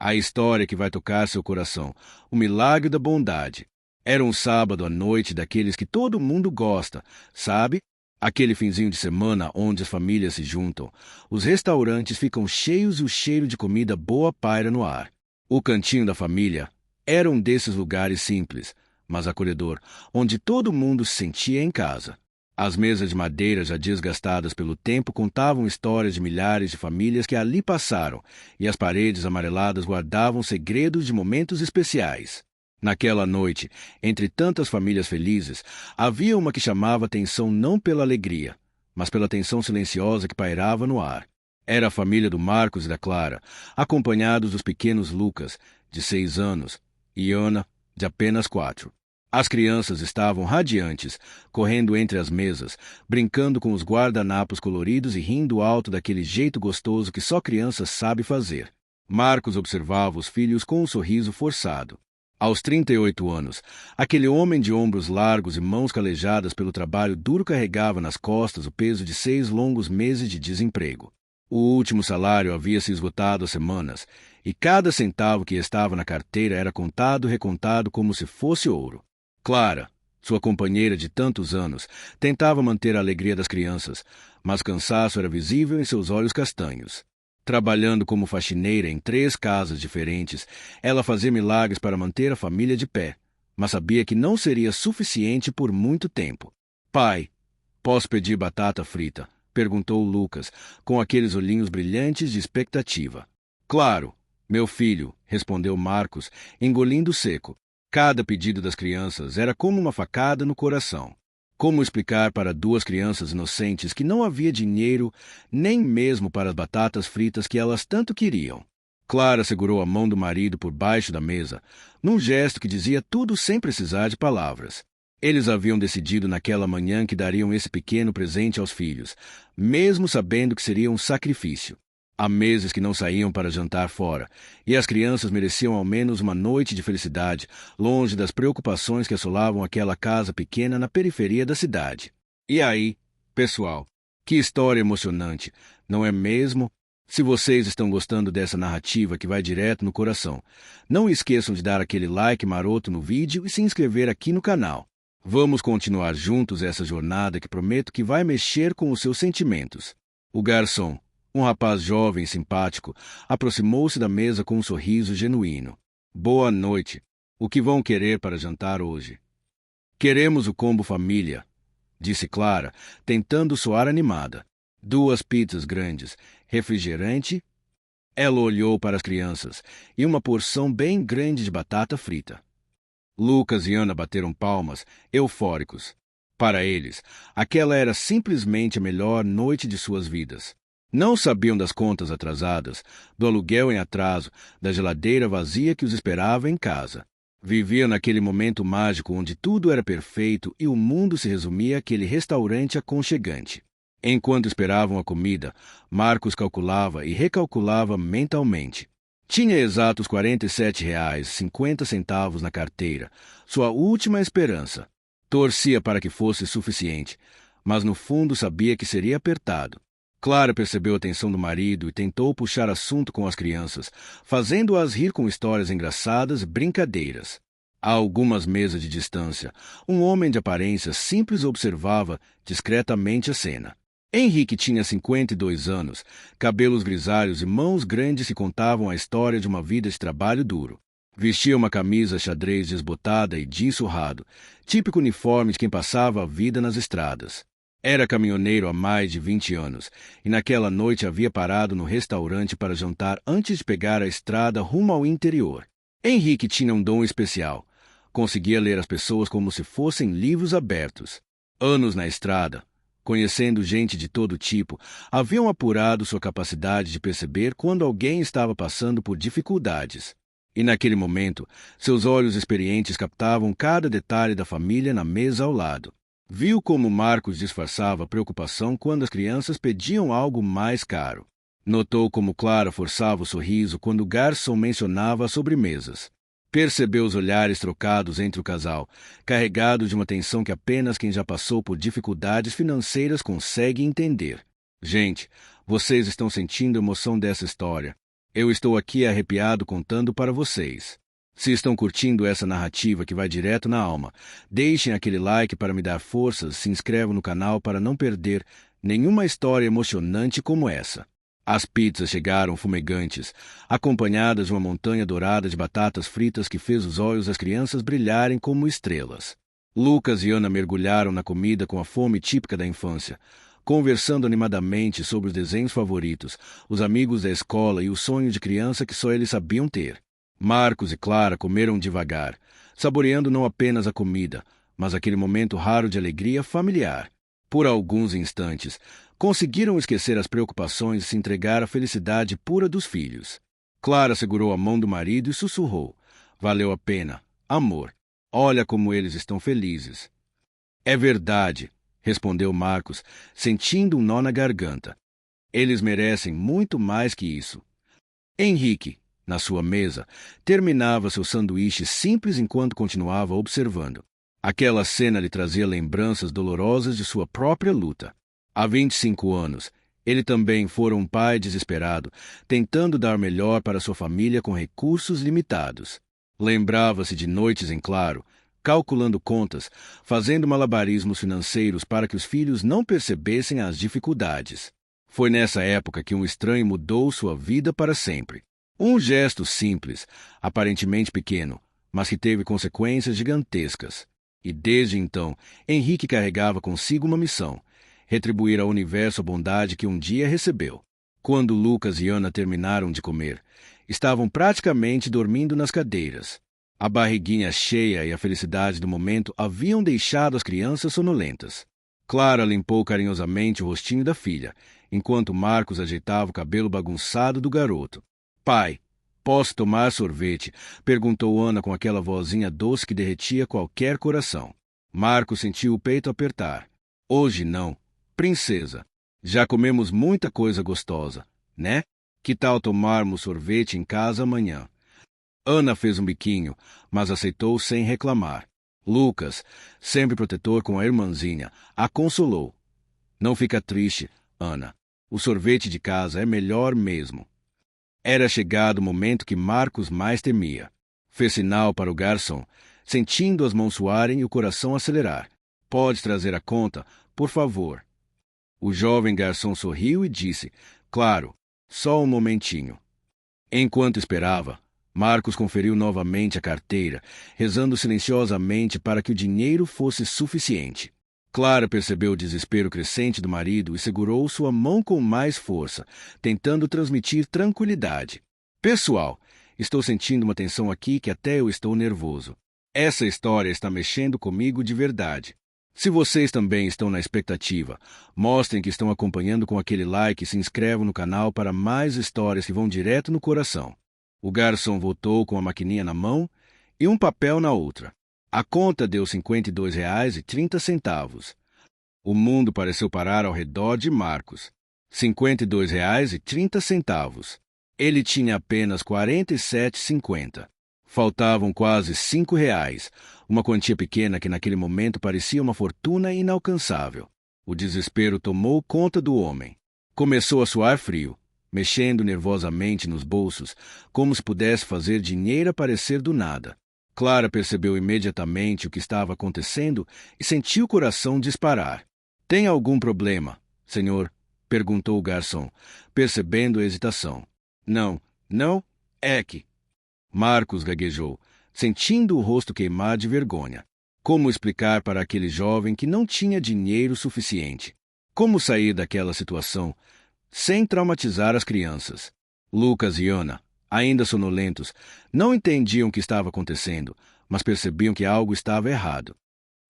A história que vai tocar seu coração. O milagre da bondade. Era um sábado à noite daqueles que todo mundo gosta, sabe? Aquele finzinho de semana onde as famílias se juntam. Os restaurantes ficam cheios e o cheiro de comida boa paira no ar. O cantinho da família era um desses lugares simples, mas acolhedor, onde todo mundo se sentia em casa. As mesas de madeira já desgastadas pelo tempo contavam histórias de milhares de famílias que ali passaram, e as paredes amareladas guardavam segredos de momentos especiais. Naquela noite, entre tantas famílias felizes, havia uma que chamava atenção não pela alegria, mas pela tensão silenciosa que pairava no ar. Era a família do Marcos e da Clara, acompanhados dos pequenos Lucas, de 6 anos, e Ana, de apenas 4. As crianças estavam radiantes, correndo entre as mesas, brincando com os guardanapos coloridos e rindo alto daquele jeito gostoso que só criança sabe fazer. Marcos observava os filhos com um sorriso forçado. Aos 38 anos, aquele homem de ombros largos e mãos calejadas pelo trabalho duro carregava nas costas o peso de 6 longos meses de desemprego. O último salário havia se esgotado há semanas, e cada centavo que estava na carteira era contado e recontado como se fosse ouro. Clara, sua companheira de tantos anos, tentava manter a alegria das crianças, mas cansaço era visível em seus olhos castanhos. Trabalhando como faxineira em 3 casas diferentes, ela fazia milagres para manter a família de pé, mas sabia que não seria suficiente por muito tempo. Pai, posso pedir batata frita? Perguntou Lucas, com aqueles olhinhos brilhantes de expectativa. Claro, meu filho, respondeu Marcos, engolindo seco. Cada pedido das crianças era como uma facada no coração. Como explicar para 2 crianças inocentes que não havia dinheiro nem mesmo para as batatas fritas que elas tanto queriam? Clara segurou a mão do marido por baixo da mesa, num gesto que dizia tudo sem precisar de palavras. Eles haviam decidido naquela manhã que dariam esse pequeno presente aos filhos, mesmo sabendo que seria um sacrifício. Há meses que não saíam para jantar fora, e as crianças mereciam ao menos uma noite de felicidade, longe das preocupações que assolavam aquela casa pequena na periferia da cidade. E aí, pessoal, que história emocionante, não é mesmo? Se vocês estão gostando dessa narrativa que vai direto no coração, não esqueçam de dar aquele like maroto no vídeo e se inscrever aqui no canal. Vamos continuar juntos essa jornada que prometo que vai mexer com os seus sentimentos. O garçom, um rapaz jovem e simpático, aproximou-se da mesa com um sorriso genuíno. Boa noite. O que vão querer para jantar hoje? Queremos o combo família, disse Clara, tentando soar animada. 2 pizzas grandes, refrigerante. Ela olhou para as crianças e uma porção bem grande de batata frita. Lucas e Ana bateram palmas, eufóricos. Para eles, aquela era simplesmente a melhor noite de suas vidas. Não sabiam das contas atrasadas, do aluguel em atraso, da geladeira vazia que os esperava em casa. Viviam naquele momento mágico onde tudo era perfeito e o mundo se resumia àquele restaurante aconchegante. Enquanto esperavam a comida, Marcos calculava e recalculava mentalmente. Tinha exatos R$ 47,50 na carteira, sua última esperança. Torcia para que fosse suficiente, mas no fundo sabia que seria apertado. Clara percebeu a tensão do marido e tentou puxar assunto com as crianças, fazendo-as rir com histórias engraçadas e brincadeiras. A algumas mesas de distância, um homem de aparência simples observava discretamente a cena. Henrique tinha 52 anos, cabelos grisalhos e mãos grandes que contavam a história de uma vida de trabalho duro. Vestia uma camisa xadrez desbotada e jeans surrado, típico uniforme de quem passava a vida nas estradas. Era caminhoneiro há mais de 20 anos, e naquela noite havia parado no restaurante para jantar antes de pegar a estrada rumo ao interior. Henrique tinha um dom especial. Conseguia ler as pessoas como se fossem livros abertos. Anos na estrada, conhecendo gente de todo tipo, haviam apurado sua capacidade de perceber quando alguém estava passando por dificuldades. E naquele momento, seus olhos experientes captavam cada detalhe da família na mesa ao lado. Viu como Marcos disfarçava preocupação quando as crianças pediam algo mais caro. Notou como Clara forçava o sorriso quando o garçom mencionava as sobremesas. Percebeu os olhares trocados entre o casal, carregados de uma tensão que apenas quem já passou por dificuldades financeiras consegue entender. Gente, vocês estão sentindo a emoção dessa história. Eu estou aqui arrepiado contando para vocês. Se estão curtindo essa narrativa que vai direto na alma, deixem aquele like para me dar forças, se inscrevam no canal para não perder nenhuma história emocionante como essa. As pizzas chegaram fumegantes, acompanhadas de uma montanha dourada de batatas fritas que fez os olhos das crianças brilharem como estrelas. Lucas e Ana mergulharam na comida com a fome típica da infância, conversando animadamente sobre os desenhos favoritos, os amigos da escola e o sonho de criança que só eles sabiam ter. Marcos e Clara comeram devagar, saboreando não apenas a comida, mas aquele momento raro de alegria familiar. Por alguns instantes, conseguiram esquecer as preocupações e se entregar à felicidade pura dos filhos. Clara segurou a mão do marido e sussurrou: "Valeu a pena, amor. Olha como eles estão felizes." "É verdade", respondeu Marcos, sentindo um nó na garganta. "Eles merecem muito mais que isso." Henrique, na sua mesa, terminava seu sanduíche simples enquanto continuava observando. Aquela cena lhe trazia lembranças dolorosas de sua própria luta. Há 25 anos, ele também fora um pai desesperado, tentando dar melhor para sua família com recursos limitados. Lembrava-se de noites em claro, calculando contas, fazendo malabarismos financeiros para que os filhos não percebessem as dificuldades. Foi nessa época que um estranho mudou sua vida para sempre. Um gesto simples, aparentemente pequeno, mas que teve consequências gigantescas. E desde então, Henrique carregava consigo uma missão: retribuir ao universo a bondade que um dia recebeu. Quando Lucas e Ana terminaram de comer, estavam praticamente dormindo nas cadeiras. A barriguinha cheia e a felicidade do momento haviam deixado as crianças sonolentas. Clara limpou carinhosamente o rostinho da filha, enquanto Marcos ajeitava o cabelo bagunçado do garoto. "Pai, posso tomar sorvete?" perguntou Ana com aquela vozinha doce que derretia qualquer coração. Marcos sentiu o peito apertar. "Hoje não, princesa. Já comemos muita coisa gostosa, né? Que tal tomarmos sorvete em casa amanhã?" Ana fez um biquinho, mas aceitou sem reclamar. Lucas, sempre protetor com a irmãzinha, a consolou. "Não fica triste, Ana. O sorvete de casa é melhor mesmo." Era chegado o momento que Marcos mais temia. Fez sinal para o garçom, sentindo as mãos suarem e o coração acelerar. "Pode trazer a conta, por favor." O jovem garçom sorriu e disse: "Claro, só um momentinho." Enquanto esperava, Marcos conferiu novamente a carteira, rezando silenciosamente para que o dinheiro fosse suficiente. Clara percebeu o desespero crescente do marido e segurou sua mão com mais força, tentando transmitir tranquilidade. "Pessoal, estou sentindo uma tensão aqui que até eu estou nervoso. Essa história está mexendo comigo de verdade. Se vocês também estão na expectativa, mostrem que estão acompanhando com aquele like e se inscrevam no canal para mais histórias que vão direto no coração." O garçom voltou com a maquininha na mão e um papel na outra. A conta deu R$ 52,30. O mundo pareceu parar ao redor de Marcos. R$ 52,30. Ele tinha apenas R$ 47,50. Faltavam quase R$ 5, uma quantia pequena que naquele momento parecia uma fortuna inalcançável. O desespero tomou conta do homem. Começou a suar frio, mexendo nervosamente nos bolsos, como se pudesse fazer dinheiro aparecer do nada. Clara percebeu imediatamente o que estava acontecendo e sentiu o coração disparar. "Tem algum problema, senhor?" perguntou o garçom, percebendo a hesitação. Não, é que..." Marcos gaguejou, sentindo o rosto queimar de vergonha. Como explicar para aquele jovem que não tinha dinheiro suficiente? Como sair daquela situação sem traumatizar as crianças? Lucas e Ana, ainda sonolentos, não entendiam o que estava acontecendo, mas percebiam que algo estava errado.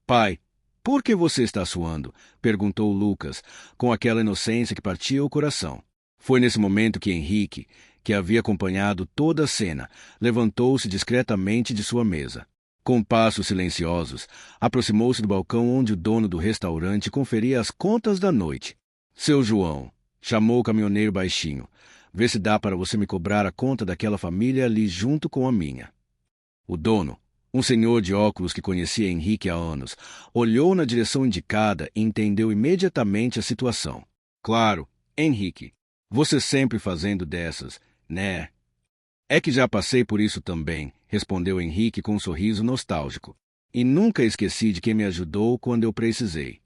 "Pai, por que você está suando?" perguntou Lucas, com aquela inocência que partia o coração. Foi nesse momento que Henrique, que havia acompanhado toda a cena, levantou-se discretamente de sua mesa. Com passos silenciosos, aproximou-se do balcão onde o dono do restaurante conferia as contas da noite. "Seu João", chamou o caminhoneiro baixinho, "vê se dá para você me cobrar a conta daquela família ali junto com a minha." O dono, um senhor de óculos que conhecia Henrique há anos, olhou na direção indicada e entendeu imediatamente a situação. "Claro, Henrique, você sempre fazendo dessas, né?" É que já passei por isso também, respondeu Henrique com um sorriso nostálgico. E nunca esqueci de quem me ajudou quando eu precisei.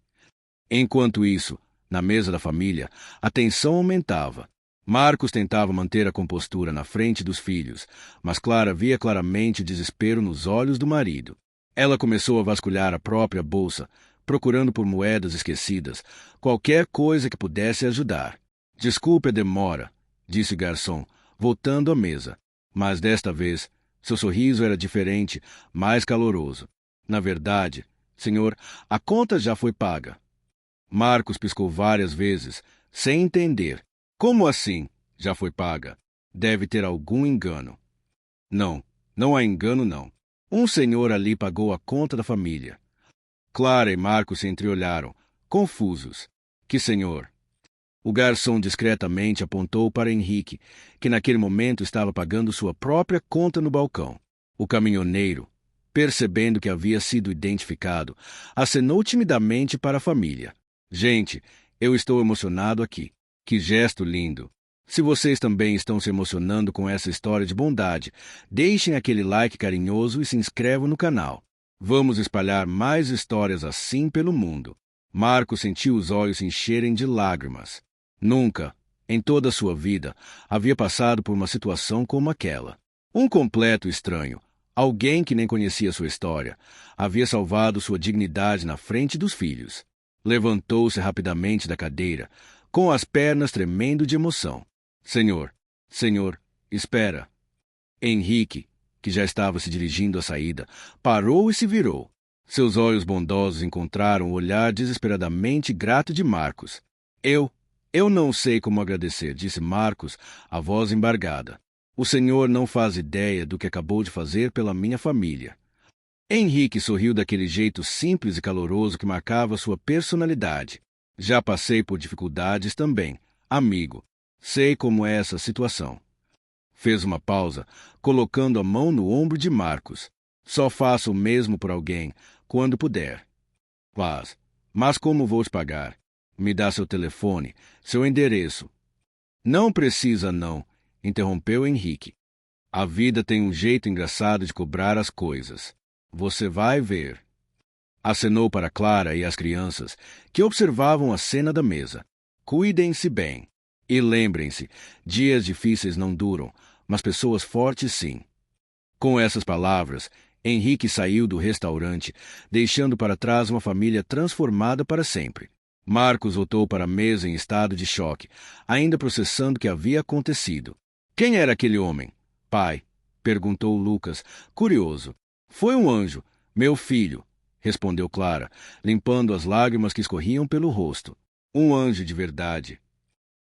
Enquanto isso, na mesa da família, a tensão aumentava. Marcos tentava manter a compostura na frente dos filhos, mas Clara via claramente o desespero nos olhos do marido. Ela começou a vasculhar a própria bolsa, procurando por moedas esquecidas, qualquer coisa que pudesse ajudar. Desculpe a demora, disse o garçom, voltando à mesa. Mas desta vez, seu sorriso era diferente, mais caloroso. Na verdade, senhor, a conta já foi paga. Marcos piscou várias vezes, sem entender. Como assim? Já foi paga? Deve ter algum engano. Não, não há engano, não. Um senhor ali pagou a conta da família. Clara e Marcos se entreolharam, confusos. Que senhor? O garçom discretamente apontou para Henrique, que naquele momento estava pagando sua própria conta no balcão. O caminhoneiro, percebendo que havia sido identificado, acenou timidamente para a família. Gente, eu estou emocionado aqui. Que gesto lindo! Se vocês também estão se emocionando com essa história de bondade, deixem aquele like carinhoso e se inscrevam no canal. Vamos espalhar mais histórias assim pelo mundo. Marcos sentiu os olhos se encherem de lágrimas. Nunca, em toda a sua vida, havia passado por uma situação como aquela. Um completo estranho, alguém que nem conhecia sua história, havia salvado sua dignidade na frente dos filhos. Levantou-se rapidamente da cadeira, com as pernas tremendo de emoção. Senhor, senhor, espera. Henrique, que já estava se dirigindo à saída, parou e se virou. Seus olhos bondosos encontraram o olhar desesperadamente grato de Marcos. Eu não sei como agradecer, disse Marcos, a voz embargada. O senhor não faz ideia do que acabou de fazer pela minha família. Henrique sorriu daquele jeito simples e caloroso que marcava sua personalidade. Já passei por dificuldades também, amigo. Sei como é essa situação. Fez uma pausa, colocando a mão no ombro de Marcos. Só faço o mesmo por alguém, quando puder. Mas como vou te pagar? Me dá seu telefone, seu endereço. Não precisa, não, interrompeu Henrique. A vida tem um jeito engraçado de cobrar as coisas. Você vai ver. Acenou para Clara e as crianças, que observavam a cena da mesa. Cuidem-se bem. E lembrem-se, dias difíceis não duram, mas pessoas fortes sim. Com essas palavras, Henrique saiu do restaurante, deixando para trás uma família transformada para sempre. Marcos voltou para a mesa em estado de choque, ainda processando o que havia acontecido. Quem era aquele homem? Pai, perguntou Lucas, curioso. Foi um anjo, meu filho, respondeu Clara, limpando as lágrimas que escorriam pelo rosto. Um anjo de verdade.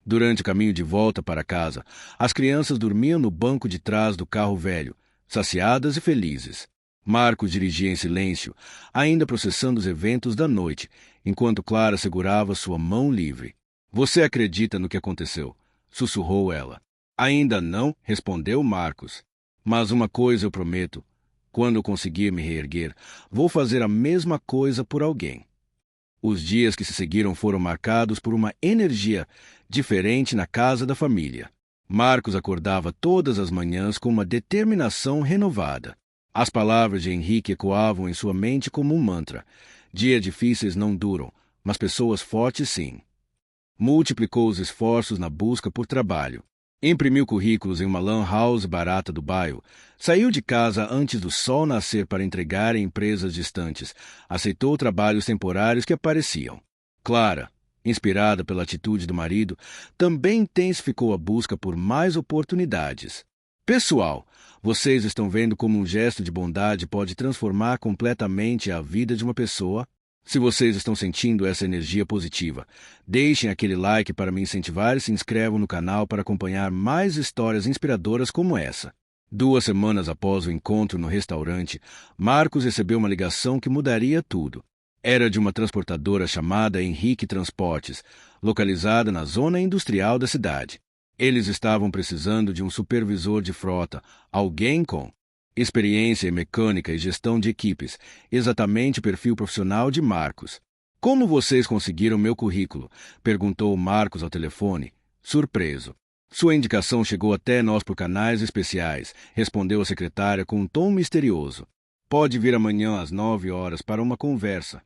Durante o caminho de volta para casa, as crianças dormiam no banco de trás do carro velho, saciadas e felizes. Marcos dirigia em silêncio, ainda processando os eventos da noite, enquanto Clara segurava sua mão livre. Você acredita no que aconteceu? Sussurrou ela. Ainda não, respondeu Marcos. Mas uma coisa eu prometo. Quando eu conseguir me reerguer, vou fazer a mesma coisa por alguém. Os dias que se seguiram foram marcados por uma energia diferente na casa da família. Marcos acordava todas as manhãs com uma determinação renovada. As palavras de Henrique ecoavam em sua mente como um mantra. Dias difíceis não duram, mas pessoas fortes sim. Multiplicou os esforços na busca por trabalho. Imprimiu currículos em uma lan house barata do bairro. Saiu de casa antes do sol nascer para entregar em empresas distantes. Aceitou trabalhos temporários que apareciam. Clara, inspirada pela atitude do marido, também intensificou a busca por mais oportunidades. Pessoal, vocês estão vendo como um gesto de bondade pode transformar completamente a vida de uma pessoa? Se vocês estão sentindo essa energia positiva, deixem aquele like para me incentivar e se inscrevam no canal para acompanhar mais histórias inspiradoras como essa. 2 semanas após o encontro no restaurante, Marcos recebeu uma ligação que mudaria tudo. Era de uma transportadora chamada Henrique Transportes, localizada na zona industrial da cidade. Eles estavam precisando de um supervisor de frota, alguém com experiência em mecânica e gestão de equipes, exatamente o perfil profissional de Marcos. Como vocês conseguiram meu currículo? Perguntou Marcos ao telefone, surpreso. Sua indicação chegou até nós por canais especiais, respondeu a secretária com um tom misterioso. Pode vir amanhã às 9 horas para uma conversa.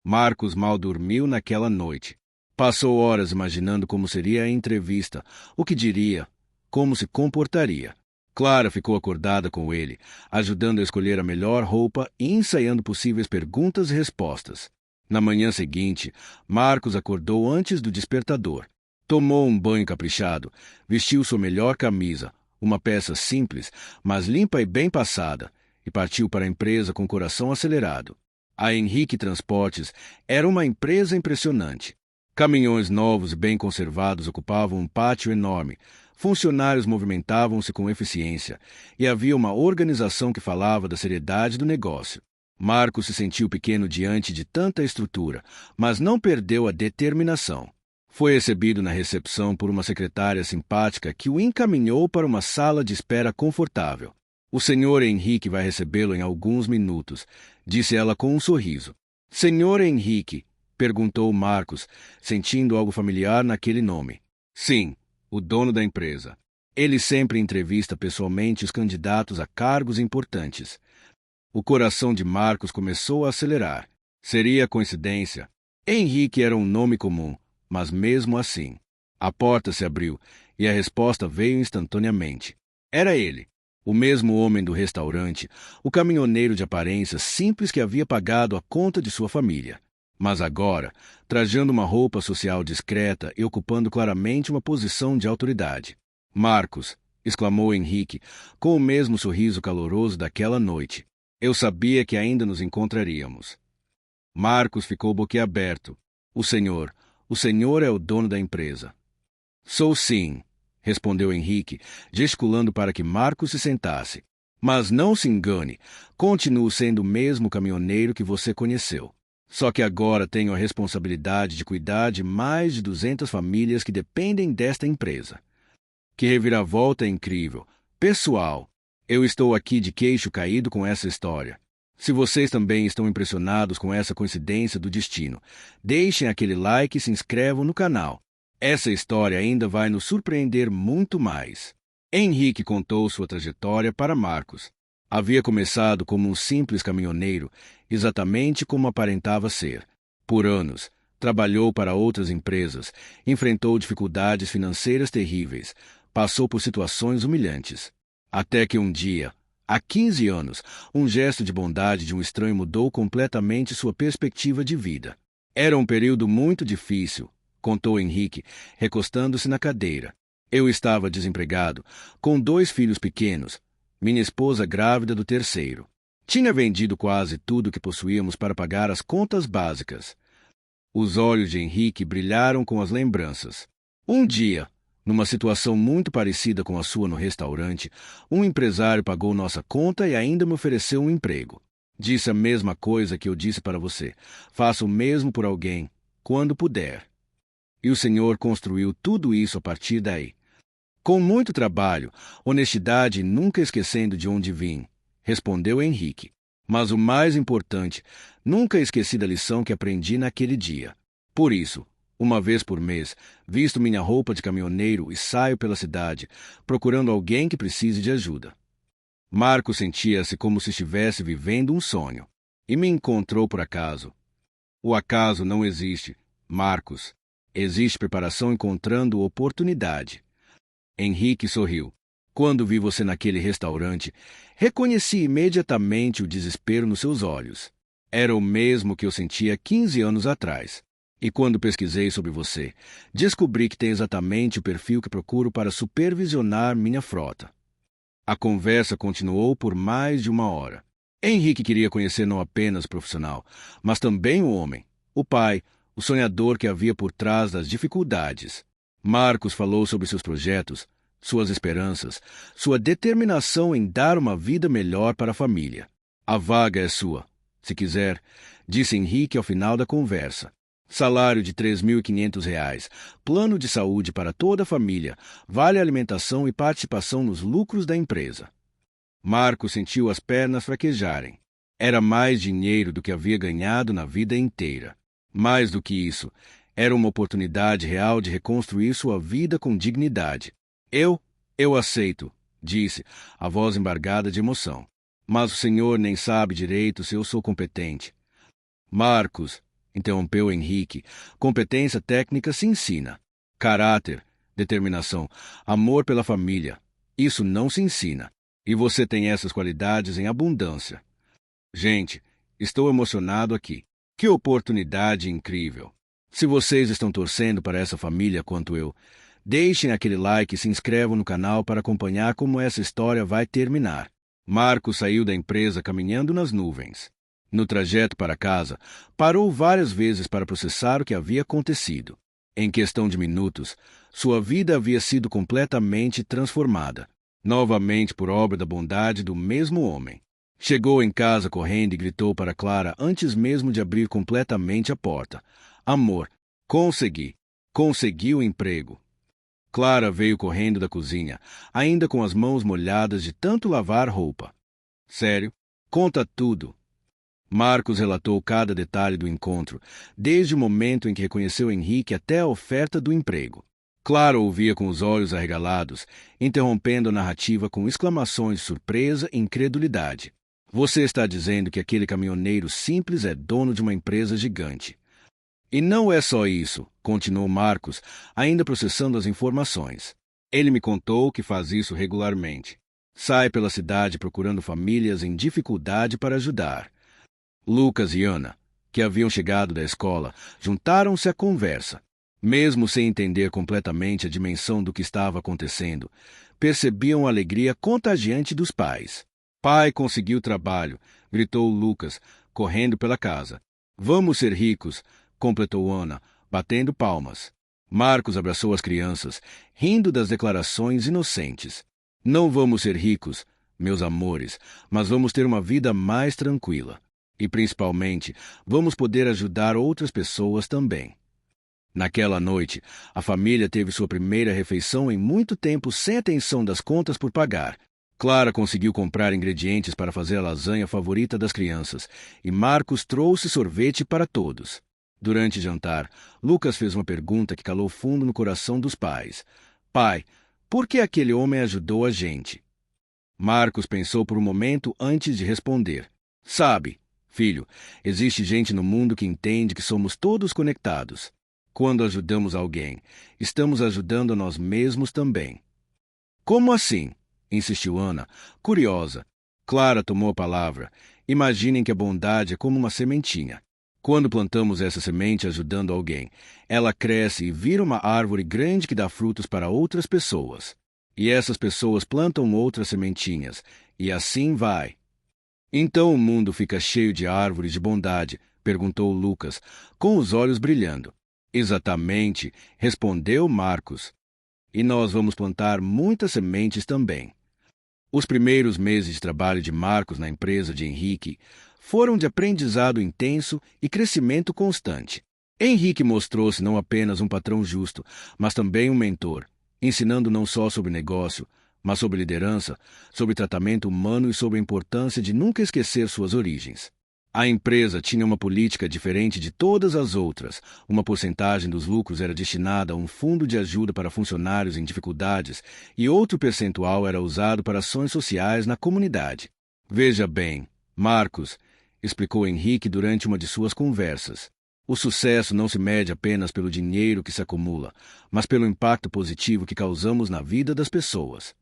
Marcos mal dormiu naquela noite. Passou horas imaginando como seria a entrevista, o que diria, como se comportaria. Clara ficou acordada com ele, ajudando a escolher a melhor roupa e ensaiando possíveis perguntas e respostas. Na manhã seguinte, Marcos acordou antes do despertador. Tomou um banho caprichado, vestiu sua melhor camisa, uma peça simples, mas limpa e bem passada, e partiu para a empresa com o coração acelerado. A Henrique Transportes era uma empresa impressionante. Caminhões novos e bem conservados ocupavam um pátio enorme, funcionários movimentavam-se com eficiência, e havia uma organização que falava da seriedade do negócio. Marcos se sentiu pequeno diante de tanta estrutura, mas não perdeu a determinação. Foi recebido na recepção por uma secretária simpática que o encaminhou para uma sala de espera confortável. O senhor Henrique vai recebê-lo em alguns minutos, disse ela com um sorriso. Senhor Henrique? Perguntou Marcos, sentindo algo familiar naquele nome. Sim, o dono da empresa. Ele sempre entrevista pessoalmente os candidatos a cargos importantes. O coração de Marcos começou a acelerar. Seria coincidência? Henrique era um nome comum, mas mesmo assim. A porta se abriu e a resposta veio instantaneamente. Era ele, o mesmo homem do restaurante, o caminhoneiro de aparência simples que havia pagado a conta de sua família. Mas agora, trajando uma roupa social discreta e ocupando claramente uma posição de autoridade. Marcos, exclamou Henrique, com o mesmo sorriso caloroso daquela noite. Eu sabia que ainda nos encontraríamos. Marcos ficou boquiaberto. O senhor é o dono da empresa. Sou sim, respondeu Henrique, gesticulando para que Marcos se sentasse. Mas não se engane, continuo sendo o mesmo caminhoneiro que você conheceu. Só que agora tenho a responsabilidade de cuidar de mais de 200 famílias que dependem desta empresa. Que reviravolta incrível! Pessoal, eu estou aqui de queixo caído com essa história. Se vocês também estão impressionados com essa coincidência do destino, deixem aquele like e se inscrevam no canal. Essa história ainda vai nos surpreender muito mais. Henrique contou sua trajetória para Marcos. Havia começado como um simples caminhoneiro, exatamente como aparentava ser. Por anos, trabalhou para outras empresas, enfrentou dificuldades financeiras terríveis, passou por situações humilhantes. Até que um dia, há 15 anos, um gesto de bondade de um estranho mudou completamente sua perspectiva de vida. Era um período muito difícil, contou Henrique, recostando-se na cadeira. Eu estava desempregado, com 2 filhos pequenos, minha esposa grávida do terceiro. Tinha vendido quase tudo que possuíamos para pagar as contas básicas. Os olhos de Henrique brilharam com as lembranças. Um dia, numa situação muito parecida com a sua no restaurante, um empresário pagou nossa conta e ainda me ofereceu um emprego. Disse a mesma coisa que eu disse para você. Faça o mesmo por alguém, quando puder. E o Senhor construiu tudo isso a partir daí. Com muito trabalho, honestidade e nunca esquecendo de onde vim, respondeu Henrique. Mas o mais importante, nunca esqueci da lição que aprendi naquele dia. Por isso, uma vez por mês, visto minha roupa de caminhoneiro e saio pela cidade, procurando alguém que precise de ajuda. Marcos sentia-se como se estivesse vivendo um sonho. E me encontrou por acaso. O acaso não existe, Marcos. Existe preparação encontrando oportunidade. Henrique sorriu. Quando vi você naquele restaurante, reconheci imediatamente o desespero nos seus olhos. Era o mesmo que eu sentia 15 anos atrás. E quando pesquisei sobre você, descobri que tem exatamente o perfil que procuro para supervisionar minha frota. A conversa continuou por mais de 1 hora. Henrique queria conhecer não apenas o profissional, mas também o homem, o pai, o sonhador que havia por trás das dificuldades. Marcos falou sobre seus projetos, suas esperanças, sua determinação em dar uma vida melhor para a família. A vaga é sua, se quiser, disse Henrique ao final da conversa. Salário de R$ 3.500, plano de saúde para toda a família, vale alimentação e participação nos lucros da empresa. Marcos sentiu as pernas fraquejarem. Era mais dinheiro do que havia ganhado na vida inteira. Mais do que isso, era uma oportunidade real de reconstruir sua vida com dignidade. Eu aceito, disse, a voz embargada de emoção. Mas o senhor nem sabe direito se eu sou competente. Marcos, interrompeu Henrique, competência técnica se ensina. Caráter, determinação, amor pela família, isso não se ensina. E você tem essas qualidades em abundância. Gente, estou emocionado aqui. Que oportunidade incrível! Se vocês estão torcendo para essa família quanto eu, deixem aquele like e se inscrevam no canal para acompanhar como essa história vai terminar. Marcos saiu da empresa caminhando nas nuvens. No trajeto para casa, parou várias vezes para processar o que havia acontecido. Em questão de minutos, sua vida havia sido completamente transformada, novamente por obra da bondade do mesmo homem. Chegou em casa correndo e gritou para Clara antes mesmo de abrir completamente a porta. Amor, consegui! Consegui o emprego! Clara veio correndo da cozinha, ainda com as mãos molhadas de tanto lavar roupa. Sério? Conta tudo! Marcos relatou cada detalhe do encontro, desde o momento em que reconheceu Henrique até a oferta do emprego. Clara ouvia com os olhos arregalados, interrompendo a narrativa com exclamações de surpresa e incredulidade. Você está dizendo que aquele caminhoneiro simples é dono de uma empresa gigante. E não é só isso, continuou Marcos, ainda processando as informações. Ele me contou que faz isso regularmente. Sai pela cidade procurando famílias em dificuldade para ajudar. Lucas e Ana, que haviam chegado da escola, juntaram-se à conversa. Mesmo sem entender completamente a dimensão do que estava acontecendo, percebiam a alegria contagiante dos pais. Pai conseguiu trabalho, gritou Lucas, correndo pela casa. Vamos ser ricos, completou Ana, batendo palmas. Marcos abraçou as crianças, rindo das declarações inocentes. Não vamos ser ricos, meus amores, mas vamos ter uma vida mais tranquila. E, principalmente, vamos poder ajudar outras pessoas também. Naquela noite, a família teve sua primeira refeição em muito tempo sem atenção das contas por pagar. Clara conseguiu comprar ingredientes para fazer a lasanha favorita das crianças, e Marcos trouxe sorvete para todos. Durante o jantar, Lucas fez uma pergunta que calou fundo no coração dos pais. Pai, por que aquele homem ajudou a gente? Marcos pensou por um momento antes de responder. Sabe, filho, existe gente no mundo que entende que somos todos conectados. Quando ajudamos alguém, estamos ajudando a nós mesmos também. Como assim? Insistiu Ana, curiosa. Clara tomou a palavra. Imaginem que a bondade é como uma sementinha. Quando plantamos essa semente ajudando alguém, ela cresce e vira uma árvore grande que dá frutos para outras pessoas. E essas pessoas plantam outras sementinhas, e assim vai. Então o mundo fica cheio de árvores de bondade? Perguntou Lucas, com os olhos brilhando. Exatamente, respondeu Marcos. E nós vamos plantar muitas sementes também. Os primeiros meses de trabalho de Marcos na empresa de Henrique foram de aprendizado intenso e crescimento constante. Henrique mostrou-se não apenas um patrão justo, mas também um mentor, ensinando não só sobre negócio, mas sobre liderança, sobre tratamento humano e sobre a importância de nunca esquecer suas origens. A empresa tinha uma política diferente de todas as outras. Uma porcentagem dos lucros era destinada a um fundo de ajuda para funcionários em dificuldades e outro percentual era usado para ações sociais na comunidade. Veja bem, Marcos, explicou Henrique durante uma de suas conversas. O sucesso não se mede apenas pelo dinheiro que se acumula, mas pelo impacto positivo que causamos na vida das pessoas.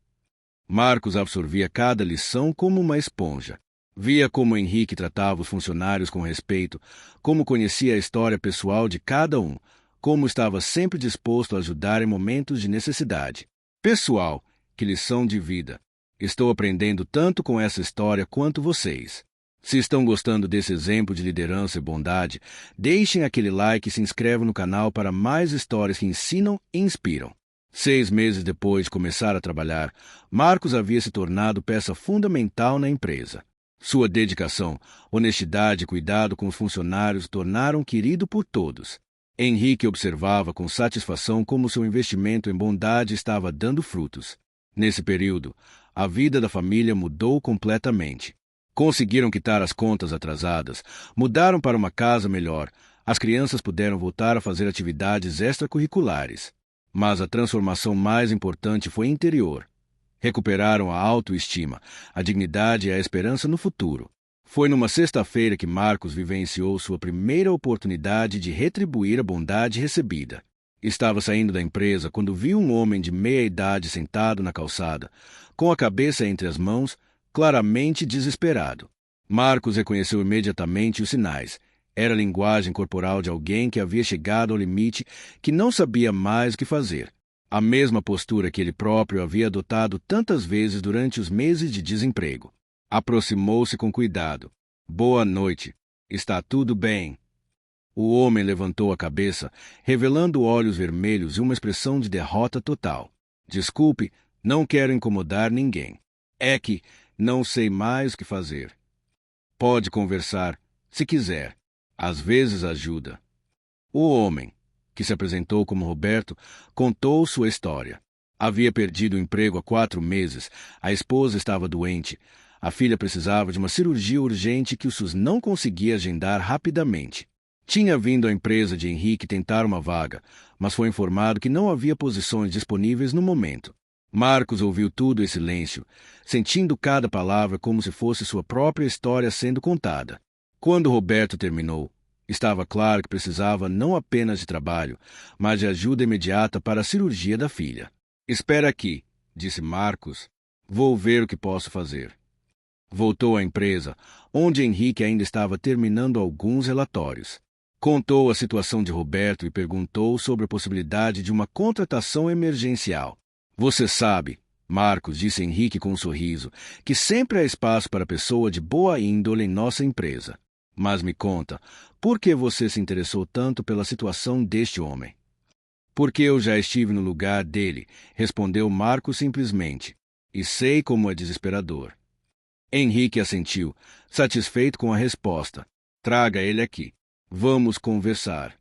Marcos absorvia cada lição como uma esponja. Via como Henrique tratava os funcionários com respeito, como conhecia a história pessoal de cada um, como estava sempre disposto a ajudar em momentos de necessidade. Pessoal, que lição de vida! Estou aprendendo tanto com essa história quanto vocês. Se estão gostando desse exemplo de liderança e bondade, deixem aquele like e se inscrevam no canal para mais histórias que ensinam e inspiram. 6 meses depois de começar a trabalhar, Marcos havia se tornado peça fundamental na empresa. Sua dedicação, honestidade e cuidado com os funcionários tornaram querido por todos. Henrique observava com satisfação como seu investimento em bondade estava dando frutos. Nesse período, a vida da família mudou completamente. Conseguiram quitar as contas atrasadas, mudaram para uma casa melhor, as crianças puderam voltar a fazer atividades extracurriculares. Mas a transformação mais importante foi interior. Recuperaram a autoestima, a dignidade e a esperança no futuro. Foi numa sexta-feira que Marcos vivenciou sua primeira oportunidade de retribuir a bondade recebida. Estava saindo da empresa quando viu um homem de meia idade sentado na calçada, com a cabeça entre as mãos, claramente desesperado. Marcos reconheceu imediatamente os sinais. Era a linguagem corporal de alguém que havia chegado ao limite, que não sabia mais o que fazer. A mesma postura que ele próprio havia adotado tantas vezes durante os meses de desemprego. Aproximou-se com cuidado. Boa noite. Está tudo bem? O homem levantou a cabeça, revelando olhos vermelhos e uma expressão de derrota total. Desculpe, não quero incomodar ninguém. É que não sei mais o que fazer. Pode conversar, se quiser. Às vezes ajuda. O homem, que se apresentou como Roberto, contou sua história. Havia perdido o emprego há 4 meses, a esposa estava doente, a filha precisava de uma cirurgia urgente que o SUS não conseguia agendar rapidamente. Tinha vindo à empresa de Henrique tentar uma vaga, mas foi informado que não havia posições disponíveis no momento. Marcos ouviu tudo em silêncio, sentindo cada palavra como se fosse sua própria história sendo contada. Quando Roberto terminou, estava claro que precisava não apenas de trabalho, mas de ajuda imediata para a cirurgia da filha. Espera aqui, disse Marcos. Vou ver o que posso fazer. Voltou à empresa, onde Henrique ainda estava terminando alguns relatórios. Contou a situação de Roberto e perguntou sobre a possibilidade de uma contratação emergencial. Você sabe, Marcos, disse Henrique com um sorriso, que sempre há espaço para pessoa de boa índole em nossa empresa. Mas me conta, por que você se interessou tanto pela situação deste homem? Porque eu já estive no lugar dele, respondeu Marcos simplesmente, e sei como é desesperador. Henrique assentiu, satisfeito com a resposta. Traga ele aqui. Vamos conversar.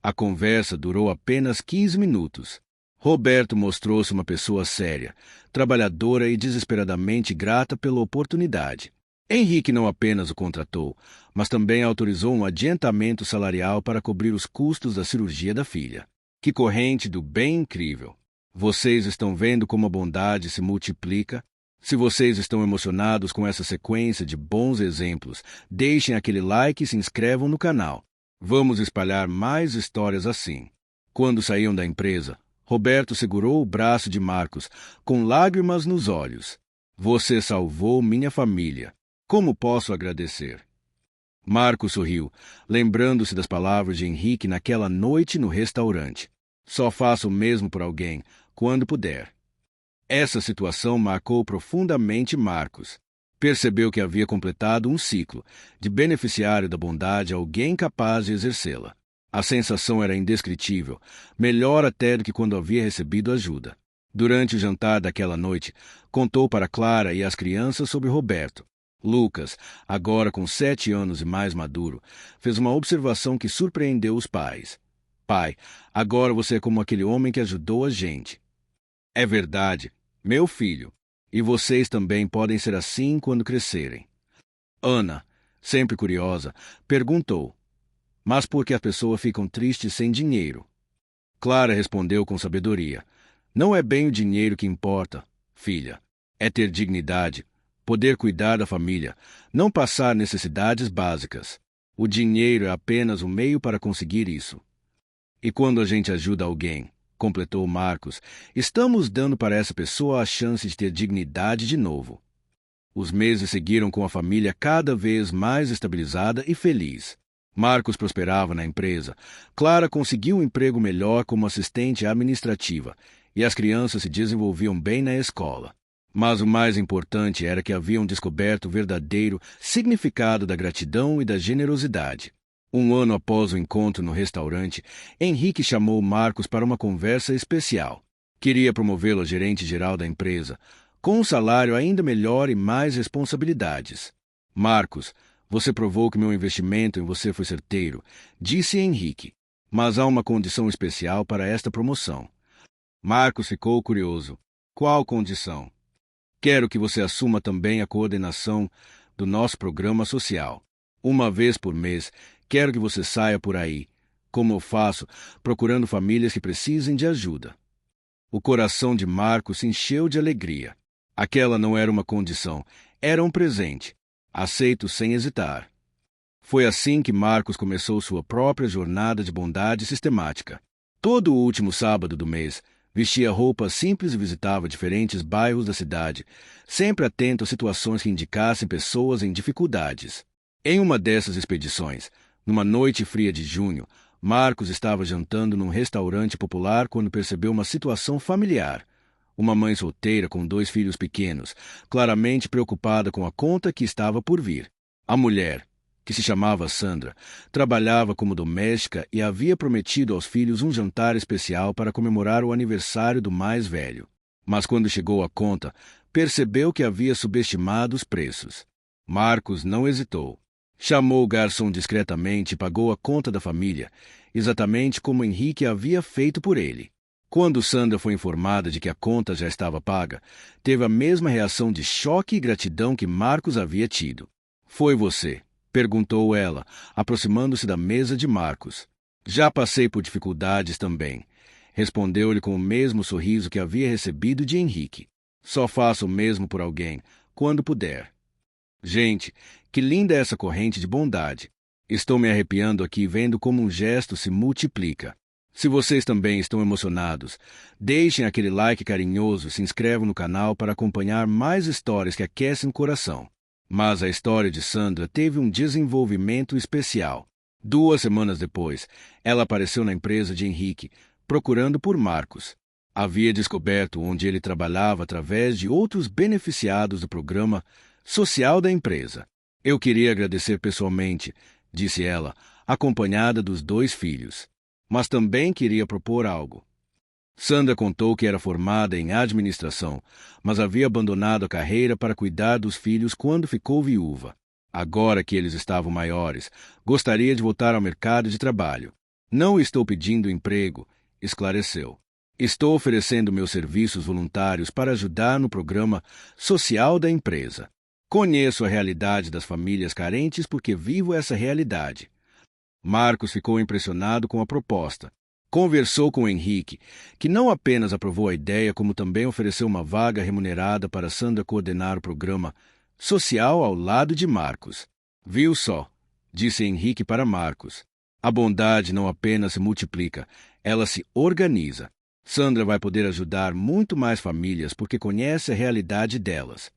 A conversa durou apenas 15 minutos. Roberto mostrou-se uma pessoa séria, trabalhadora e desesperadamente grata pela oportunidade. Henrique não apenas o contratou, mas também autorizou um adiantamento salarial para cobrir os custos da cirurgia da filha. Que corrente do bem incrível! Vocês estão vendo como a bondade se multiplica? Se vocês estão emocionados com essa sequência de bons exemplos, deixem aquele like e se inscrevam no canal. Vamos espalhar mais histórias assim. Quando saíam da empresa, Roberto segurou o braço de Marcos, com lágrimas nos olhos. Você salvou minha família. Como posso agradecer? Marcos sorriu, lembrando-se das palavras de Henrique naquela noite no restaurante. Só faça o mesmo por alguém, quando puder. Essa situação marcou profundamente Marcos. Percebeu que havia completado um ciclo, de beneficiário da bondade a alguém capaz de exercê-la. A sensação era indescritível, melhor até do que quando havia recebido ajuda. Durante o jantar daquela noite, contou para Clara e as crianças sobre Roberto. Lucas, agora com 7 anos e mais maduro, fez uma observação que surpreendeu os pais. Pai, agora você é como aquele homem que ajudou a gente. É verdade, meu filho. E vocês também podem ser assim quando crescerem. Ana, sempre curiosa, perguntou. Mas por que as pessoas ficam tristes sem dinheiro? Clara respondeu com sabedoria. Não é bem o dinheiro que importa, filha. É ter dignidade, poder cuidar da família, não passar necessidades básicas. O dinheiro é apenas um meio para conseguir isso. E quando a gente ajuda alguém, completou Marcos, estamos dando para essa pessoa a chance de ter dignidade de novo. Os meses seguiram com a família cada vez mais estabilizada e feliz. Marcos prosperava na empresa. Clara conseguiu um emprego melhor como assistente administrativa e as crianças se desenvolviam bem na escola. Mas o mais importante era que haviam descoberto o verdadeiro significado da gratidão e da generosidade. Um ano após o encontro no restaurante, Henrique chamou Marcos para uma conversa especial. Queria promovê-lo a gerente-geral da empresa, com um salário ainda melhor e mais responsabilidades. Marcos, você provou que meu investimento em você foi certeiro, disse Henrique. Mas há uma condição especial para esta promoção. Marcos ficou curioso. Qual condição? Quero que você assuma também a coordenação do nosso programa social. Uma vez por mês, quero que você saia por aí, como eu faço, procurando famílias que precisem de ajuda. O coração de Marcos se encheu de alegria. Aquela não era uma condição, era um presente, aceito sem hesitar. Foi assim que Marcos começou sua própria jornada de bondade sistemática. Todo o último sábado do mês, vestia roupas simples e visitava diferentes bairros da cidade, sempre atento a situações que indicassem pessoas em dificuldades. Em uma dessas expedições, numa noite fria de junho, Marcos estava jantando num restaurante popular quando percebeu uma situação familiar. Uma mãe solteira com 2 filhos pequenos, claramente preocupada com a conta que estava por vir. A mulher, que se chamava Sandra, trabalhava como doméstica e havia prometido aos filhos um jantar especial para comemorar o aniversário do mais velho. Mas quando chegou a conta, percebeu que havia subestimado os preços. Marcos não hesitou. Chamou o garçom discretamente e pagou a conta da família, exatamente como Henrique havia feito por ele. Quando Sandra foi informada de que a conta já estava paga, teve a mesma reação de choque e gratidão que Marcos havia tido. "Foi você?" perguntou ela, aproximando-se da mesa de Marcos. "Já passei por dificuldades também", respondeu-lhe com o mesmo sorriso que havia recebido de Henrique. "Só faço o mesmo por alguém, quando puder." Gente, que linda é essa corrente de bondade. Estou me arrepiando aqui vendo como um gesto se multiplica. Se vocês também estão emocionados, deixem aquele like carinhoso e se inscrevam no canal para acompanhar mais histórias que aquecem o coração. Mas a história de Sandra teve um desenvolvimento especial. 2 semanas depois, ela apareceu na empresa de Henrique, procurando por Marcos. Havia descoberto onde ele trabalhava através de outros beneficiados do programa social da empresa. "Eu queria agradecer pessoalmente", disse ela, acompanhada dos 2 filhos. "Mas também queria propor algo." Sandra contou que era formada em administração, mas havia abandonado a carreira para cuidar dos filhos quando ficou viúva. Agora que eles estavam maiores, gostaria de voltar ao mercado de trabalho. "Não estou pedindo emprego", esclareceu. "Estou oferecendo meus serviços voluntários para ajudar no programa social da empresa. Conheço a realidade das famílias carentes porque vivo essa realidade." Marcos ficou impressionado com a proposta. Conversou com Henrique, que não apenas aprovou a ideia, como também ofereceu uma vaga remunerada para Sandra coordenar o programa social ao lado de Marcos. "Viu só", disse Henrique para Marcos. "A bondade não apenas se multiplica, ela se organiza. Sandra vai poder ajudar muito mais famílias porque conhece a realidade delas."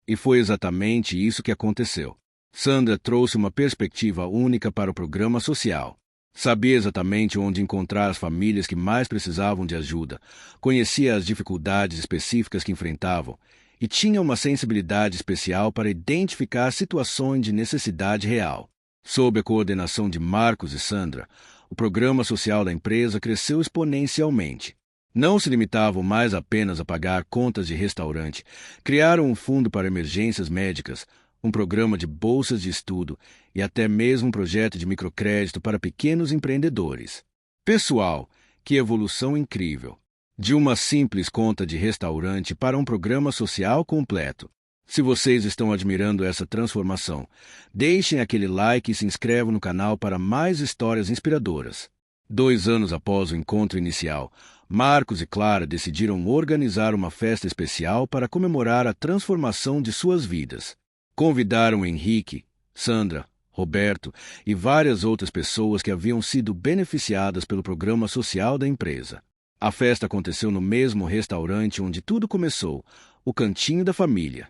E foi exatamente isso que aconteceu. Sandra trouxe uma perspectiva única para o programa social. Sabia exatamente onde encontrar as famílias que mais precisavam de ajuda, conhecia as dificuldades específicas que enfrentavam e tinha uma sensibilidade especial para identificar situações de necessidade real. Sob a coordenação de Marcos e Sandra, o programa social da empresa cresceu exponencialmente. Não se limitavam mais apenas a pagar contas de restaurante, criaram um fundo para emergências médicas, um programa de bolsas de estudo e até mesmo um projeto de microcrédito para pequenos empreendedores. Pessoal, que evolução incrível! De uma simples conta de restaurante para um programa social completo. Se vocês estão admirando essa transformação, deixem aquele like e se inscrevam no canal para mais histórias inspiradoras. 2 anos após o encontro inicial, Marcos e Clara decidiram organizar uma festa especial para comemorar a transformação de suas vidas. Convidaram Henrique, Sandra, Roberto e várias outras pessoas que haviam sido beneficiadas pelo programa social da empresa. A festa aconteceu no mesmo restaurante onde tudo começou, o Cantinho da Família.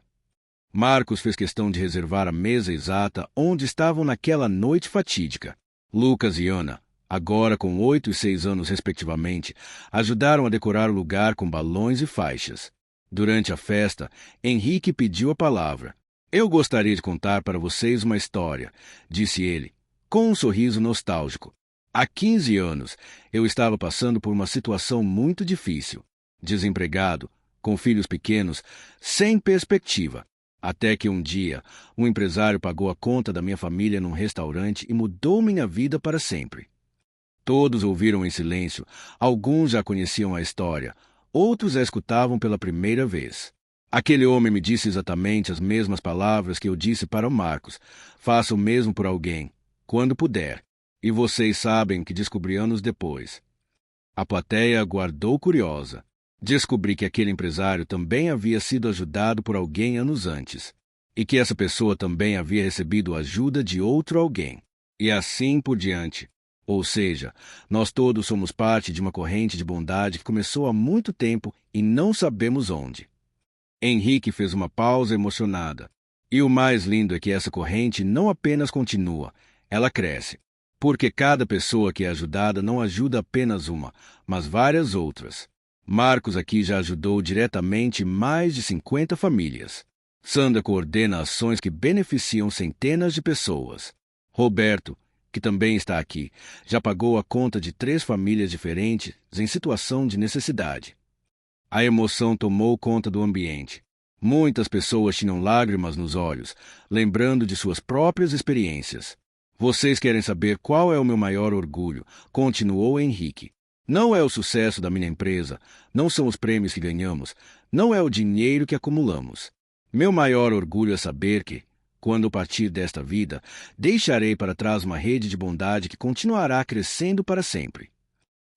Marcos fez questão de reservar a mesa exata onde estavam naquela noite fatídica. Lucas e Ana, agora com 8 e 6 anos respectivamente, ajudaram a decorar o lugar com balões e faixas. Durante a festa, Henrique pediu a palavra. "Eu gostaria de contar para vocês uma história", disse ele, com um sorriso nostálgico. "Há 15 anos, eu estava passando por uma situação muito difícil. Desempregado, com filhos pequenos, sem perspectiva. Até que um dia, um empresário pagou a conta da minha família num restaurante e mudou minha vida para sempre." Todos ouviram em silêncio. Alguns já conheciam a história, outros a escutavam pela primeira vez. "Aquele homem me disse exatamente as mesmas palavras que eu disse para o Marcos. Faça o mesmo por alguém, quando puder." E vocês sabem que descobri anos depois. A plateia aguardou curiosa. Descobri que aquele empresário também havia sido ajudado por alguém anos antes, e que essa pessoa também havia recebido ajuda de outro alguém, e assim por diante. Ou seja, nós todos somos parte de uma corrente de bondade que começou há muito tempo e não sabemos onde. Henrique fez uma pausa emocionada. E o mais lindo é que essa corrente não apenas continua, ela cresce. Porque cada pessoa que é ajudada não ajuda apenas uma, mas várias outras. Marcos aqui já ajudou diretamente mais de 50 famílias. Sandra coordena ações que beneficiam centenas de pessoas. Roberto, que também está aqui, já pagou a conta de 3 famílias diferentes em situação de necessidade. A emoção tomou conta do ambiente. Muitas pessoas tinham lágrimas nos olhos, lembrando de suas próprias experiências. Vocês querem saber qual é o meu maior orgulho? Continuou Henrique. Não é o sucesso da minha empresa, não são os prêmios que ganhamos, não é o dinheiro que acumulamos. Meu maior orgulho é saber que, quando partir desta vida, deixarei para trás uma rede de bondade que continuará crescendo para sempre.